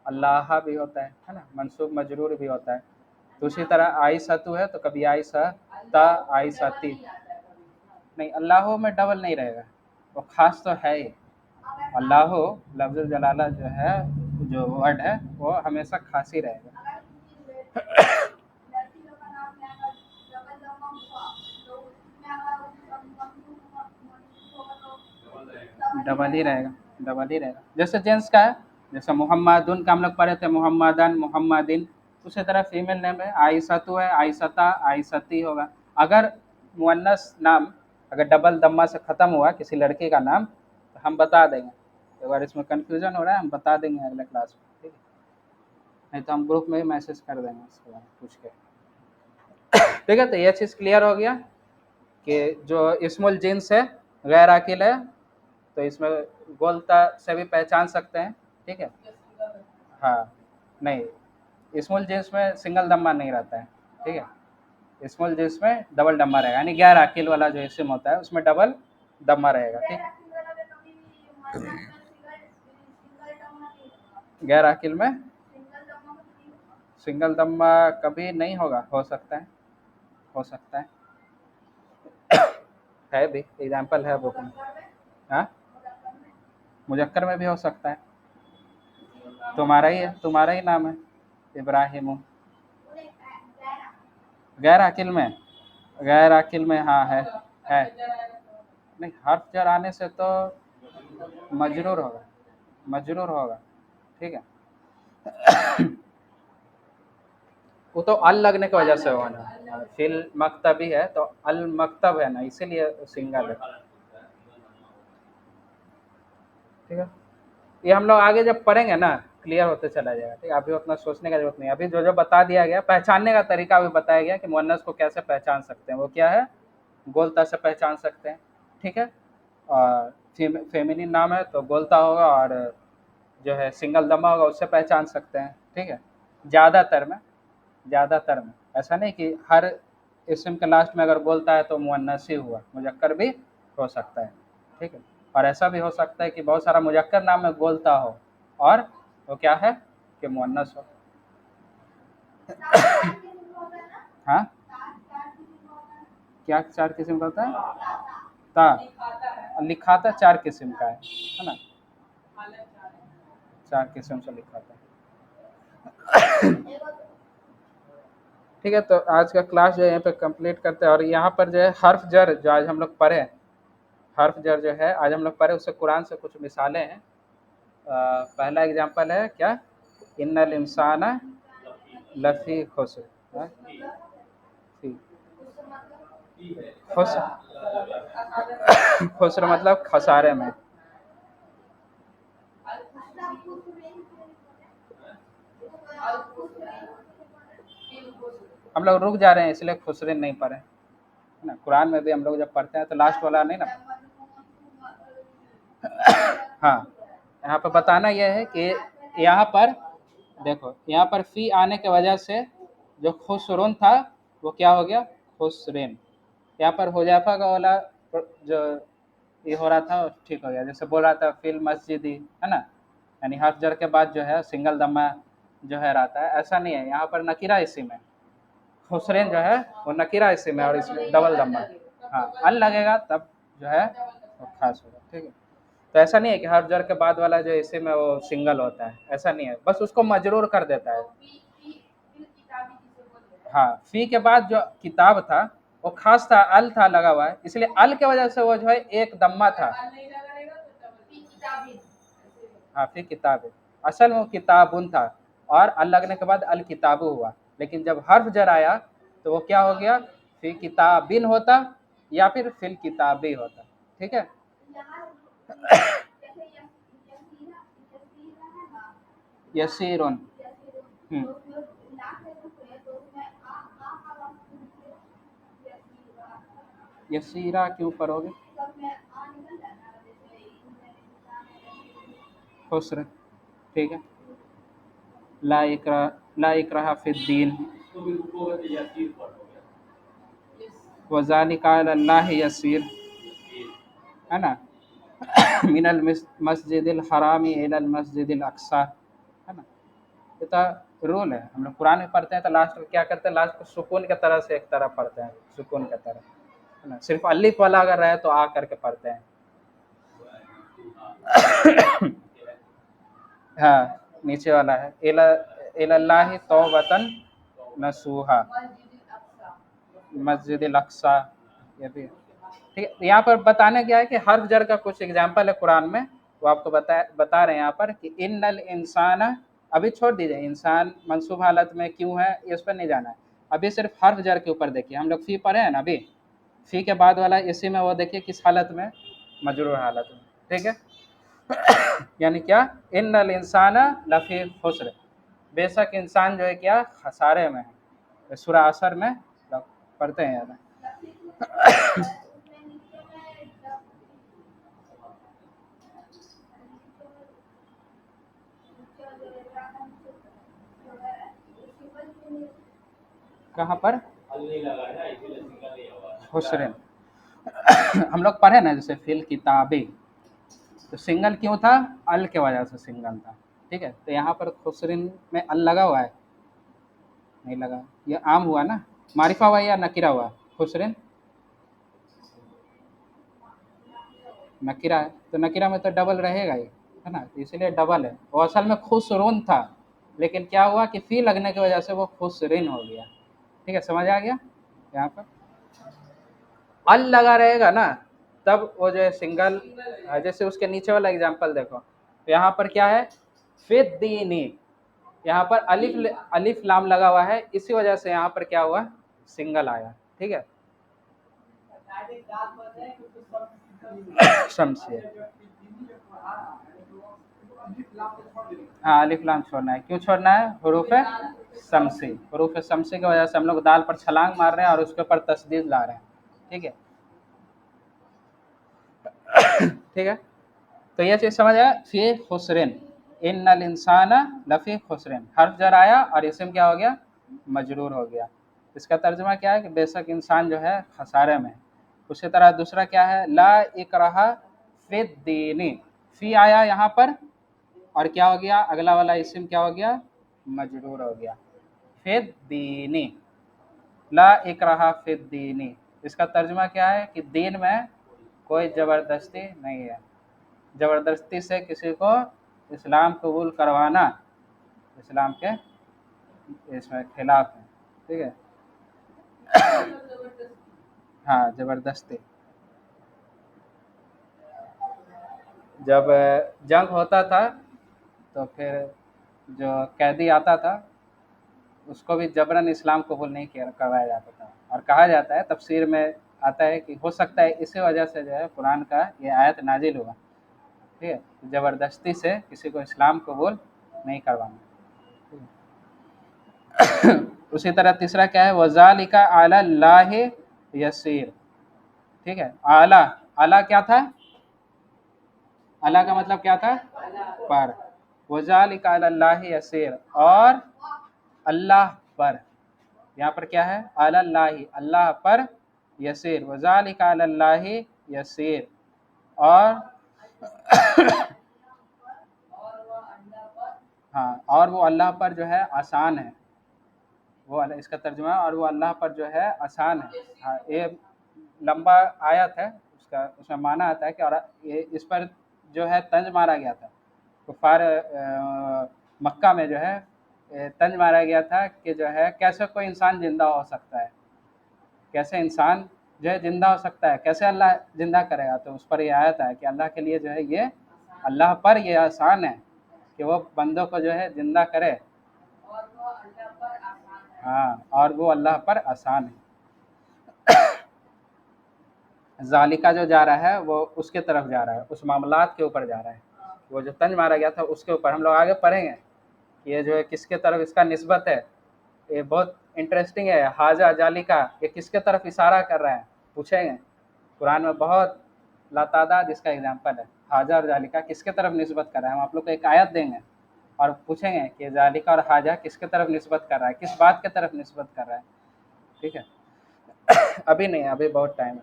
अल्लाह भी होता है ना, मंसूब मजरूर भी होता है। तो उसी तरह आई सतु है तो कभी आई स ता, आई सती। नहीं, अल्लाह में डबल नहीं रहेगा, वो खास तो है ही। अल्लाह लफ्जुल जलाला जो है, जो वर्ड है वो हमेशा खास ही रहेगा। डबल ही रहेगा, डबल ही रहेगा। जैसे जेंट्स का है, जैसे मोहम्मदुन का हम लोग पढ़े थे, मोहम्मदन, मोहम्मदिन। उसी तरह फीमेल नेम है, आयशतु है, आयशता, आयशती होगा। अगर मुअन्नस नाम अगर डबल दम्मा से ख़त्म हुआ किसी लड़की का नाम तो हम बता देंगे। अगर इसमें कन्फ्यूजन हो रहा है हम बता देंगे अगले क्लास में, ठीक है। नहीं तो हम ग्रुप में ही मैसेज कर देंगे इसके बारे में पूछ के। ठीक है, तो ये चीज़ क्लियर हो गया कि जो इस्मुल जिन्स है गैर आकिल है, तो इसमें गोलता से भी पहचान सकते हैं, ठीक है। हाँ, नहीं, स्मॉल जिन्स में सिंगल दम्मा नहीं रहता है, ठीक है। स्मॉल जिन्स में डबल दम्मा रहेगा, यानी गैर आकिल वाला जो इस्म होता है उसमें डबल दम्मा रहेगा, ठीक है। गैर आकिल में सिंगल दम्मा कभी नहीं होगा, हो सकता है, हो सकता है भी, एग्जाम्पल है बुक में। हाँ, मुजक्कर में भी हो सकता है। तुम्हारा ही है, तुम्हारा ही नाम है इब्राहिम। गैर आकिल में, गैर आकिल में हाँ है। नहीं, हर्फ जर आने से तो मजरूर होगा, मजरूर होगा, ठीक है। वो तो अल लगने की वजह से हुआ ना, फिल मकतबी है तो अल मकतब है ना, इसीलिए सिंगल है, ठीक है। ये हम लोग आगे जब पढ़ेंगे ना क्लियर होते चला जाएगा, ठीक है। अभी उतना सोचने का जरूरत नहीं, अभी जो जो बता दिया गया, पहचानने का तरीका भी बताया गया कि मुअन्नस को कैसे पहचान सकते हैं। वो क्या है, गोलता से पहचान सकते हैं, ठीक है। और फेमिनिन नाम है तो गोलता होगा, और जो है सिंगल दम्मा होगा उससे पहचान सकते हैं, ठीक है। ज़्यादातर में, ज़्यादातर में ऐसा नहीं कि हर इस्म के लास्ट में अगर बोलता है तो मुअन्नस ही हुआ, मुजक्कर भी हो सकता है, ठीक है। और ऐसा भी हो सकता है कि बहुत सारा मुजक्कर नाम में बोलता हो और वो क्या है कि मुअन्नस हो। हाँ, क्या चार किस्म का होता है, ता लिखाता चार किस्म का है ना, चार किस्म से लिखाता है। ठीक है, तो आज का क्लास जो है यहाँ पे कंप्लीट करते हैं। और यहाँ पर जो है हर्फ जर जो आज हम लोग पढ़े, हर्फ जर जो है आज हम लोग पढ़े उससे कुरान से कुछ मिसालें हैं। पहला एग्जांपल है क्या, इन्नल इंसाना लफी खुस्र, हाँ? खुस्र, खुस्र मतलब खसारे में। हम लोग रुक जा रहे हैं इसलिए खुसरिन नहीं पढ़े, है ना। कुरान में भी हम लोग जब पढ़ते हैं तो लास्ट वाला नहीं ना। हाँ, यहाँ पर बताना यह है कि यहाँ पर देखो, यहाँ पर फी आने की वजह से जो खुसरुन था वो क्या हो गया, खुसरिन। यहाँ पर हुजैफा का वाला जो ये हो रहा था ठीक हो गया, जैसे बोल रहा था फिल मस्जिदी, है ना, यानी हर्फ जर के बाद जो है सिंगल दम्मा जो है रहता है, ऐसा नहीं है। यहाँ पर नकीरा इसी में, खुसरेन जो है वो नकीरा इसी में और इसमें डबल दम्मा। हाँ, अल लगेगा तब जो है वो खास होगा, ठीक है। तो ऐसा नहीं है कि हर जर के बाद वाला जो इसी में वो सिंगल होता है, ऐसा नहीं है, बस उसको मजरूर कर देता है। हाँ, फी के बाद जो किताब था वो खास था, अल था लगा हुआ है, इसलिए अल के वजह से वो जो है एक दम्मा था। हाँ, फी किताब है, असल में वो किताबुन था और अल लगने के बाद अल किताबु हुआ। लेकिन जब हर्फ जर आया तो वो क्या हो गया, फी किताबिन होता या फिर फिल किताबी होता, ठीक है। यसीरुन, यसीरा क्यों पढ़ोगे? खुस्र, ठीक है। ला इकराहा फिद्दीन, वज़ालिका अलल्लाहि यसीर, है ना। मिनल मस्जिदिल हरामी इलल मस्जिदिल अक्सा, है ना। ये तो रूल है, हम लोग कुरान में पढ़ते हैं तो लास्ट में क्या करते हैं, लास्ट को सुकून की तरह से एक तरह पढ़ते हैं, सुकून की तरह, है ना। सिर्फ अलिफ वाला अगर रहे तो आ करके पढ़ते हैं। हाँ, नीचे वाला है इलल्लाहि तौबतन नसूहा, मस्जिदिल अक्सा, ये भी है। ठीक है, यहाँ पर बताने क्या है कि हर्फ जर का कुछ एग्जाम्पल है कुरान में, वो आपको बता रहे हैं यहाँ पर कि इन्नल इंसान, अभी छोड़ दीजिए इंसान मंसूब हालत में क्यों है, इस पर नहीं जाना है। अभी सिर्फ हर्फ जर के ऊपर देखिए, हम लोग फी पढ़े हैं ना अभी, फी के बाद वाला इसी में वो देखिए किस हालत में, मजरूर हालत में, ठीक है। यानी क्या, इन्नल इंसान लफी खुस्र, बेशक इंसान जो है क्या, खसारे में है। सूरा असर में पढ़ते हैं यार। कहाँ पर हुसरन, हम लोग पढ़े ना जैसे फिल किताबी, तो सिंगल क्यों था, अल के वजह से सिंगल था, ठीक है। तो यहाँ पर खुसरिन में अल लगा हुआ है, नहीं लगा, ये आम हुआ ना, मारिफा हुआ या नकीरा हुआ, खुसरिन नकीरा है, तो नकीरा में तो डबल रहेगा ही, है ना, तो इसलिए डबल है। वो असल में खुसरून था, लेकिन क्या हुआ कि फी लगने की वजह से वो खुसरिन हो गया, ठीक है, समझ आ गया। यहाँ पर अल लगा रहेगा ना, तब वो जो है सिंगल, जैसे उसके नीचे वाला एग्जांपल देखो, तो यहाँ पर क्या है, फिद्दीनी, यहाँ पर अलिफ लाम लगा हुआ है, इसी वजह से यहाँ पर क्या हुआ, सिंगल आया, ठीक है। शमसी, हाँ अलिफ लाम छोड़ना है, क्यों छोड़ना है, हरूफ शमसी, हरूफ शमसी की वजह से हम लोग दाल पर छलांग मार रहे हैं और उसके ऊपर तस्दीद ला रहे हैं, ठीक है। ठीक है, तो ये चीज़ समझ आया, फी खुसरिन, इन्नल इंसान लफी खुसरिन, हर्फ जर आया और इसम क्या हो गया, मजरूर हो गया। इसका तर्जुमा क्या है कि बेशक इंसान जो है खसारे में। उसी तरह दूसरा क्या है, ला इकराहा फिद्दीनी, फी आया यहाँ पर और क्या हो गया, अगला वाला इसम क्या हो गया, मजरूर हो गया, फिद्दीनी, ला इकराहा फिद्दीनी। इसका तर्जुमा क्या है कि दीन में कोई ज़बरदस्ती नहीं है, ज़बरदस्ती से किसी को इस्लाम कबूल करवाना इस्लाम के इसमें खिलाफ है, ठीक है। हाँ, ज़बरदस्ती, जब जंग होता था तो फिर जो कैदी आता था उसको भी जबरन इस्लाम कबूल नहीं किया करवाया जाता था, और कहा जाता है तफसीर में आता है कि हो सकता है इसी वजह से जो है कुरान का ये आयत नाजिल हुआ, ठीक है, ज़बरदस्ती से किसी को इस्लाम कबूल नहीं करवाना। उसी तरह तीसरा क्या है, वज़ालिका अलाल्लाह यसीर, ठीक है। आला, आला क्या था, अला का मतलब क्या था, पर, वज़ालिका अलाल्लाह यसीर, और अल्लाह पर, यहाँ पर क्या है, अलाल्लाह, अल्लाह पर, यसीर, वज़ालिका अलाल्लाह यसीर, और हाँ, और वो अल्लाह पर जो है आसान है, वो इसका तर्जुमा, और वो अल्लाह पर जो है आसान है। हाँ, ये लंबा आयत है, उसका उसमें माना आता है कि और ये इस पर जो है तंज मारा गया था, कुफार मक्का में जो है तंज मारा गया था कि जो है कैसे कोई इंसान जिंदा हो सकता है, कैसे इंसान जो है जिंदा हो सकता है, कैसे अल्लाह जिंदा करेगा। तो उस पर यह आयत है कि अल्लाह के लिए जो है ये, अल्लाह पर ये आसान है कि वो बंदों को जो है जिंदा करे, हाँ, और वो अल्लाह पर आसान है। ज़ालिका जो जा रहा है वो उसके तरफ जा रहा है, उस मामलात के ऊपर जा रहा है, वो जो तंज मारा गया था उसके ऊपर। हम लोग आगे पढ़ेंगे कि ये जो है किसके तरफ इसका निस्बत है, ये बहुत इंटरेस्टिंग है। हाजा जालिका ये किसके तरफ इशारा कर रहा है, पूछेंगे, कुरान में बहुत लातादाद इसका एग्जाम्पल है। हाजा और जालिका किसके तरफ निस्बत कर रहा है, हम आप लोग को एक आयत देंगे और पूछेंगे कि जालिका और हाजा किसके तरफ निस्बत कर रहा है, किस बात के तरफ निस्बत कर रहा है। ठीक है, अभी नहीं, अभी बहुत टाइम है।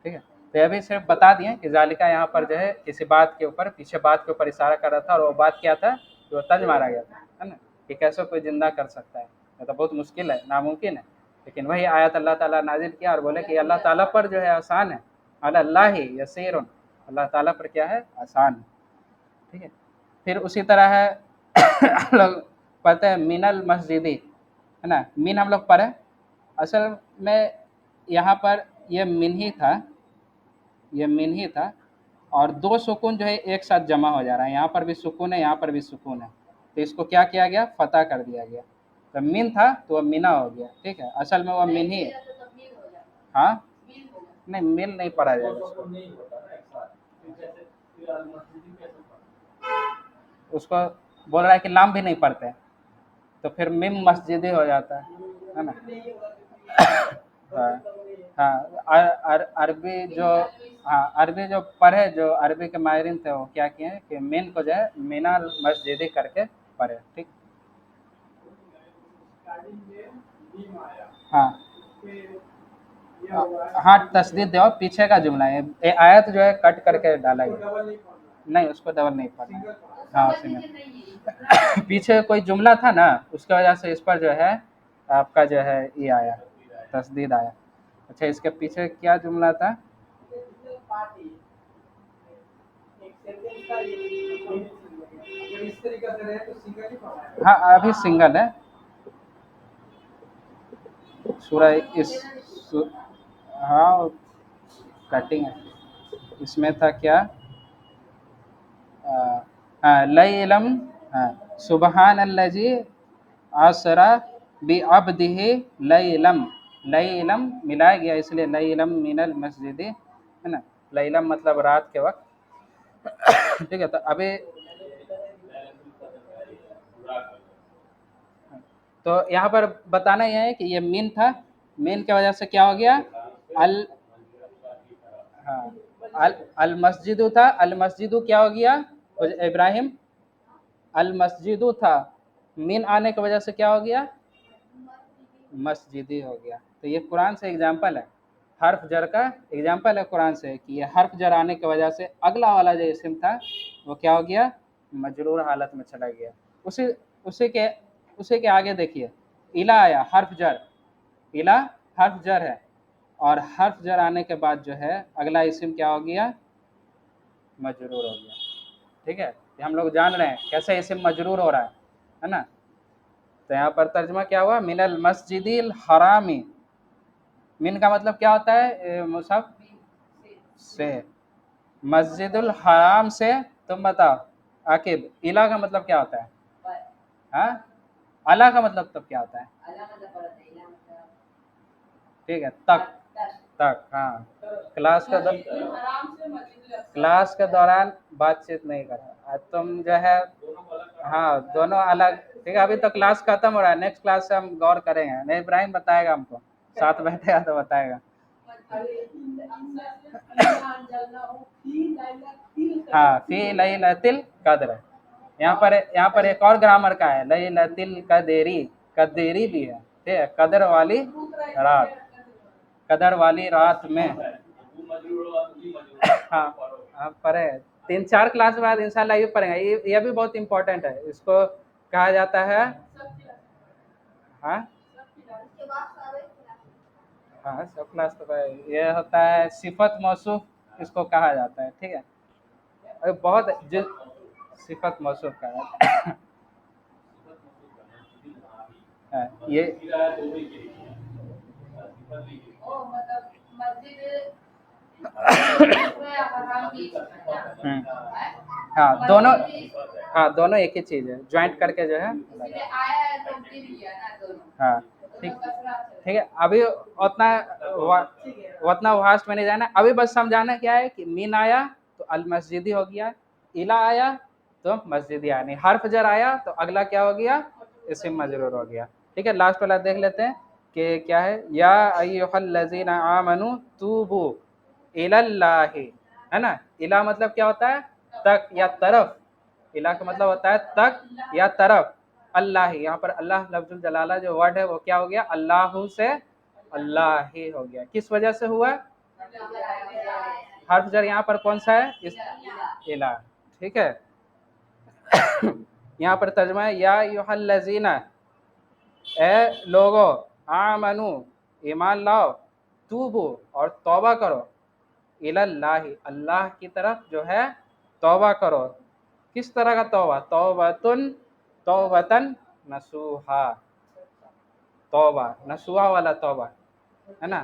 ठीक है, तो अभी सिर्फ बता दिए कि जालिका यहाँ पर जो है किसी बात के ऊपर, पीछे बात के ऊपर इशारा कर रहा था, और वो बात क्या था, जो तज मारा गया था, है ना, कि कैसे कोई जिंदा कर सकता है, ये तो बहुत मुश्किल है, नामुमकिन है। लेकिन वही आयत अल्लाह ताला नाजिल किया और बोले कि अल्लाह ताला पर जो है आसान है, अल्लाह ही यसीरुन, अल्लाह ताला पर क्या है, आसान है। ठीक है, फिर उसी तरह है हम लोग पढ़ते हैं मिनल मस्जिदी, है ना, मिन हम लोग पढ़े, असल में यहाँ पर ये मिन ही था, ये मिन ही था, और दो सुकून जो है एक साथ जमा हो जा रहा है, यहाँ पर भी सुकून है, यहाँ पर भी सुकून है, तो इसको क्या किया गया, फतह कर दिया गया, तो मिन था तो वह मीना हो गया। ठीक है, असल में वह मिन ही है। हाँ, नहीं मिल नहीं पढ़ा जाएगा उसको, बोल रहा है कि लाम भी नहीं पढ़ते, तो फिर मिम मस्जिदी हो जाता है ना। हाँ हाँ, अरबी जो, हाँ अरबी जो पढ़े, जो अरबी के माहिरीन थे, वो क्या किए कि मिन को जो है मीना मस्जिदी करके पढ़े। ठीक, हाँ हाँ, तस्दीद दो, पीछे का जुमला है, ये आयत जो है कट करके डाला गया, नहीं उसको डबल नहीं पढ़ना। हाँ सिंगल पीछे कोई जुमला था ना, उसकी वजह से इस पर जो है आपका जो है ये आया, तस्दीद आया। अच्छा, इसके पीछे क्या जुमला था, हाँ अभी सिंगल है, सूरह इस हाँ कटिंग है, इसमें था क्या, हाँ लैलम, हाँ सुबहान अल्लजी असरा बि अब्दिही लैलम, लैलम मिलाया गया इसलिए लैलम मिनल मस्जिद, है ना, लैलम मतलब रात के वक्त। ठीक है, तो अभी तो यहाँ पर बताना यह है कि ये मीन था, मीन की वजह से क्या हो गया, अल, हाँ अल मस्जिदु था, अल मस्जिदु क्या हो गया इब्राहिम, अल मस्जिदु था, मीन आने की वजह से क्या हो गया, मस्जिदी हो गया। तो ये कुरान से एग्जाम्पल है, हर्फ जर का एग्जाम्पल है कुरान से, कि ये हर्फ जर आने की वजह से अगला वाला जो इसम था वो क्या हो गया, मजरूर हालत में चला गया। उसी उसी के उसी के आगे देखिए, इला आया हर्फ जर, इला हर्फ जर है, और हर्फ जर आने के बाद जो है अगला इसम क्या हो गया, मजरूर हो गया। ठीक है, ये हम लोग जान रहे हैं कैसे इसम मजरूर हो रहा है ना। तो यहाँ पर तर्जमा क्या हुआ, मिनल मस्जिदिल हरामी, मिन का मतलब क्या होता है मुसहफ से, मस्जिदुल हराम से, तुम बताओ आकिब, इला का मतलब क्या होता है, हाँ अला का मतलब तब क्या होता है, ठीक है तक, तक, हाँ क्लास का क्लास के दौरान बातचीत नहीं करना तुम जो है, हाँ दोनों अलग। ठीक है, अभी तो क्लास खत्म हो रहा है, नेक्स्ट क्लास से हम गौर करेंगे, नहीं इब्राहिम बताएगा हमको, साथ बैठेगा तो बताएगा। हाँ फी लैलतिल कद्र, यहाँ पर एक और ग्रामर का है, लैलतिल कदेरी, कदेरी भी है, ठीक है, कदर वाली रात, कदर वाली रात में। हाँ हाँ पढ़े, 3-4 क्लास बाद इंशाल्लाह ये पढ़ेंगे, ये भी बहुत इंपॉर्टेंट है, इसको कहा जाता है, हाँ हाँ सब क्लास तो भाई, ये होता है सिफत मौसूफ इसको कहा जाता है। ठीक है, अरे बहुत सिफत मौसूफ कहा जाता है ये, हाँ दोनों, हाँ दोनों एक ही चीज़ है, ज्वाइंट करके जो है, हाँ ठीक, ठीक है, अभी उतना उतना वास्ट में नहीं जाना, अभी बस समझाना क्या है कि मीन आया तो अल मस्जिदी हो गया, इला आया तो मस्जिदी आया, नहीं हर्फ जर आया तो अगला क्या हो गया, इस्म मजरूर हो गया। ठीक है, लास्ट वाला देख लेते हैं कि क्या है, या अय्युहल्लज़ीना आमनू तूबू, इलल्लाहि, है ना। इला मतलब क्या होता है, तक या तरफ। इला का मतलब होता है तक या तरफ। अल्लाह, यहाँ पर अल्लाह लफ्जुल जलाला जो वर्ड है वो क्या हो गया, अल्लाह से अल्लाह ही हो गया। किस वजह से हुआ, हर्फ जर यहाँ पर कौन सा है, इस इला, ठीक है। यहाँ पर तर्जमा है या युहल्लजीना, ए लोगो, आमनु, ईमान लाओ, तूबू और तौबा करो, इलल्लाहि, अल्लाह की तरफ जो है तौबा करो। किस तरह का तौबा, तौबतुन, तौबतन नसूहा, तौबा नसूहा वाला तौबा, है ना।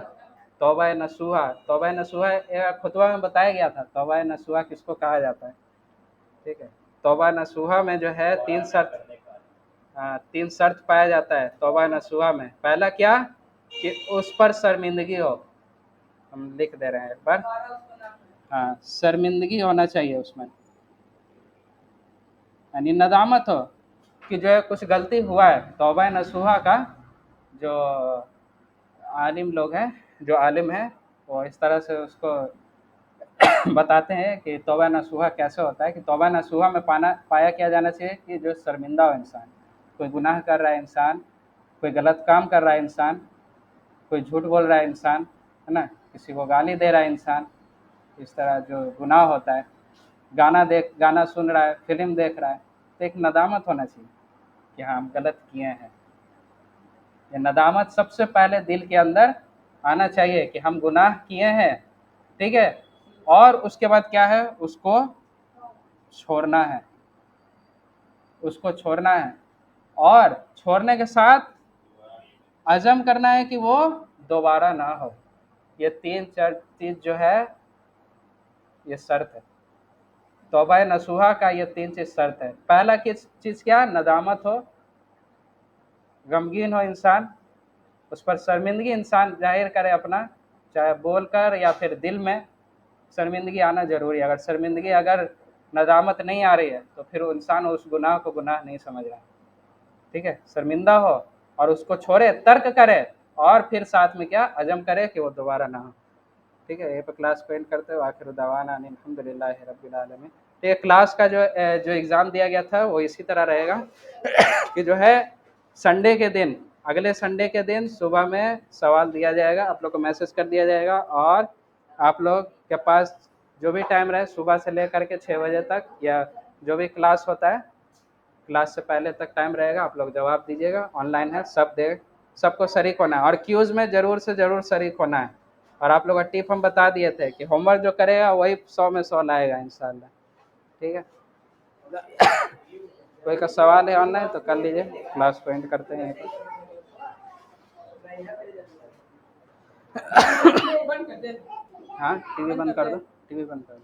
तौबा नसूहा, तौबा नसूहा खुतबा में बताया गया था, तौबा नसूहा किसको कहा जाता है, ठीक है। तौबा नसूहा में जो है तीन शर्त, तीन शर्त पाया जाता है तौबा नसूहा में। पहला क्या, कि उस पर शर्मिंदगी हो, हम लिख दे रहे हैं एक बार, हाँ, शर्मिंदगी होना चाहिए उसमें, यानी नदामत हो कि जो है कुछ गलती हुआ है। तौबा नसूहा का जो आलिम लोग हैं, जो आलिम हैं, वो इस तरह से उसको बताते हैं कि तौबा नसूहा कैसे होता है, कि तौबा नसूहा में पाया किया जाना चाहिए कि जो शर्मिंदा हो इंसान, कोई गुनाह कर रहा है इंसान, कोई गलत काम कर रहा है इंसान, कोई झूठ बोल रहा है इंसान, है ना, किसी को गाली दे रहा है इंसान, इस तरह जो गुनाह होता है, गाना सुन रहा है, फिल्म देख रहा है, तो एक नदामत होना चाहिए कि हाँ हम गलत किए हैं। ये नदामत सबसे पहले दिल के अंदर आना चाहिए कि हम गुनाह किए हैं, ठीक है। और उसके बाद क्या है, उसको छोड़ना है, उसको छोड़ना है, और छोड़ने के साथ अज़म करना है कि वो दोबारा ना हो। ये तीन चार चीज़ जो है, ये शर्त है तौबा नसूहा का, ये तीन चीज़ शर्त है। पहला किस चीज़, क्या, नदामत हो, गमगीन हो इंसान, उस पर शर्मिंदगी इंसान जाहिर करे अपना, चाहे बोलकर या फिर दिल में शर्मिंदगी आना जरूरी है। अगर शर्मिंदगी, अगर नदामत नहीं आ रही है तो फिर वो इंसान उस गुनाह को गुनाह नहीं समझ रहा है, ठीक है। शर्मिंदा हो और उसको छोड़े, तर्क करे, और फिर साथ में क्या, अज़म करे कि वो दोबारा ना हो, ठीक है। ये पे क्लास को एंड करते हो, आखिर दवाना अल्हम्दुलिल्लाहि रब्बिल आलमीन। तो ये क्लास का जो एग्ज़ाम दिया गया था वो इसी तरह रहेगा कि जो है संडे के दिन, अगले संडे के दिन सुबह में सवाल दिया जाएगा, आप लोग को मैसेज कर दिया जाएगा, और आप लोग के पास जो भी टाइम रहे, सुबह से लेकर के 6 बजे तक, या जो भी क्लास होता है, क्लास से पहले तक टाइम रहेगा, आप लोग जवाब दीजिएगा। ऑनलाइन है, सबको शरीक होना है, और क्यूज़ में ज़रूर से ज़रूर शरीक होना है। और आप लोग का टिप हम बता दिए थे कि होमवर्क जो करेगा वही 100 में 100 लाएगा इंशाल्लाह, ठीक है। कोई का सवाल है ऑनलाइन तो कर लीजिए, क्लास को एंड करते हैं यहीं पर। हाँ, टीवी बंद कर दो, टीवी बंद कर दो।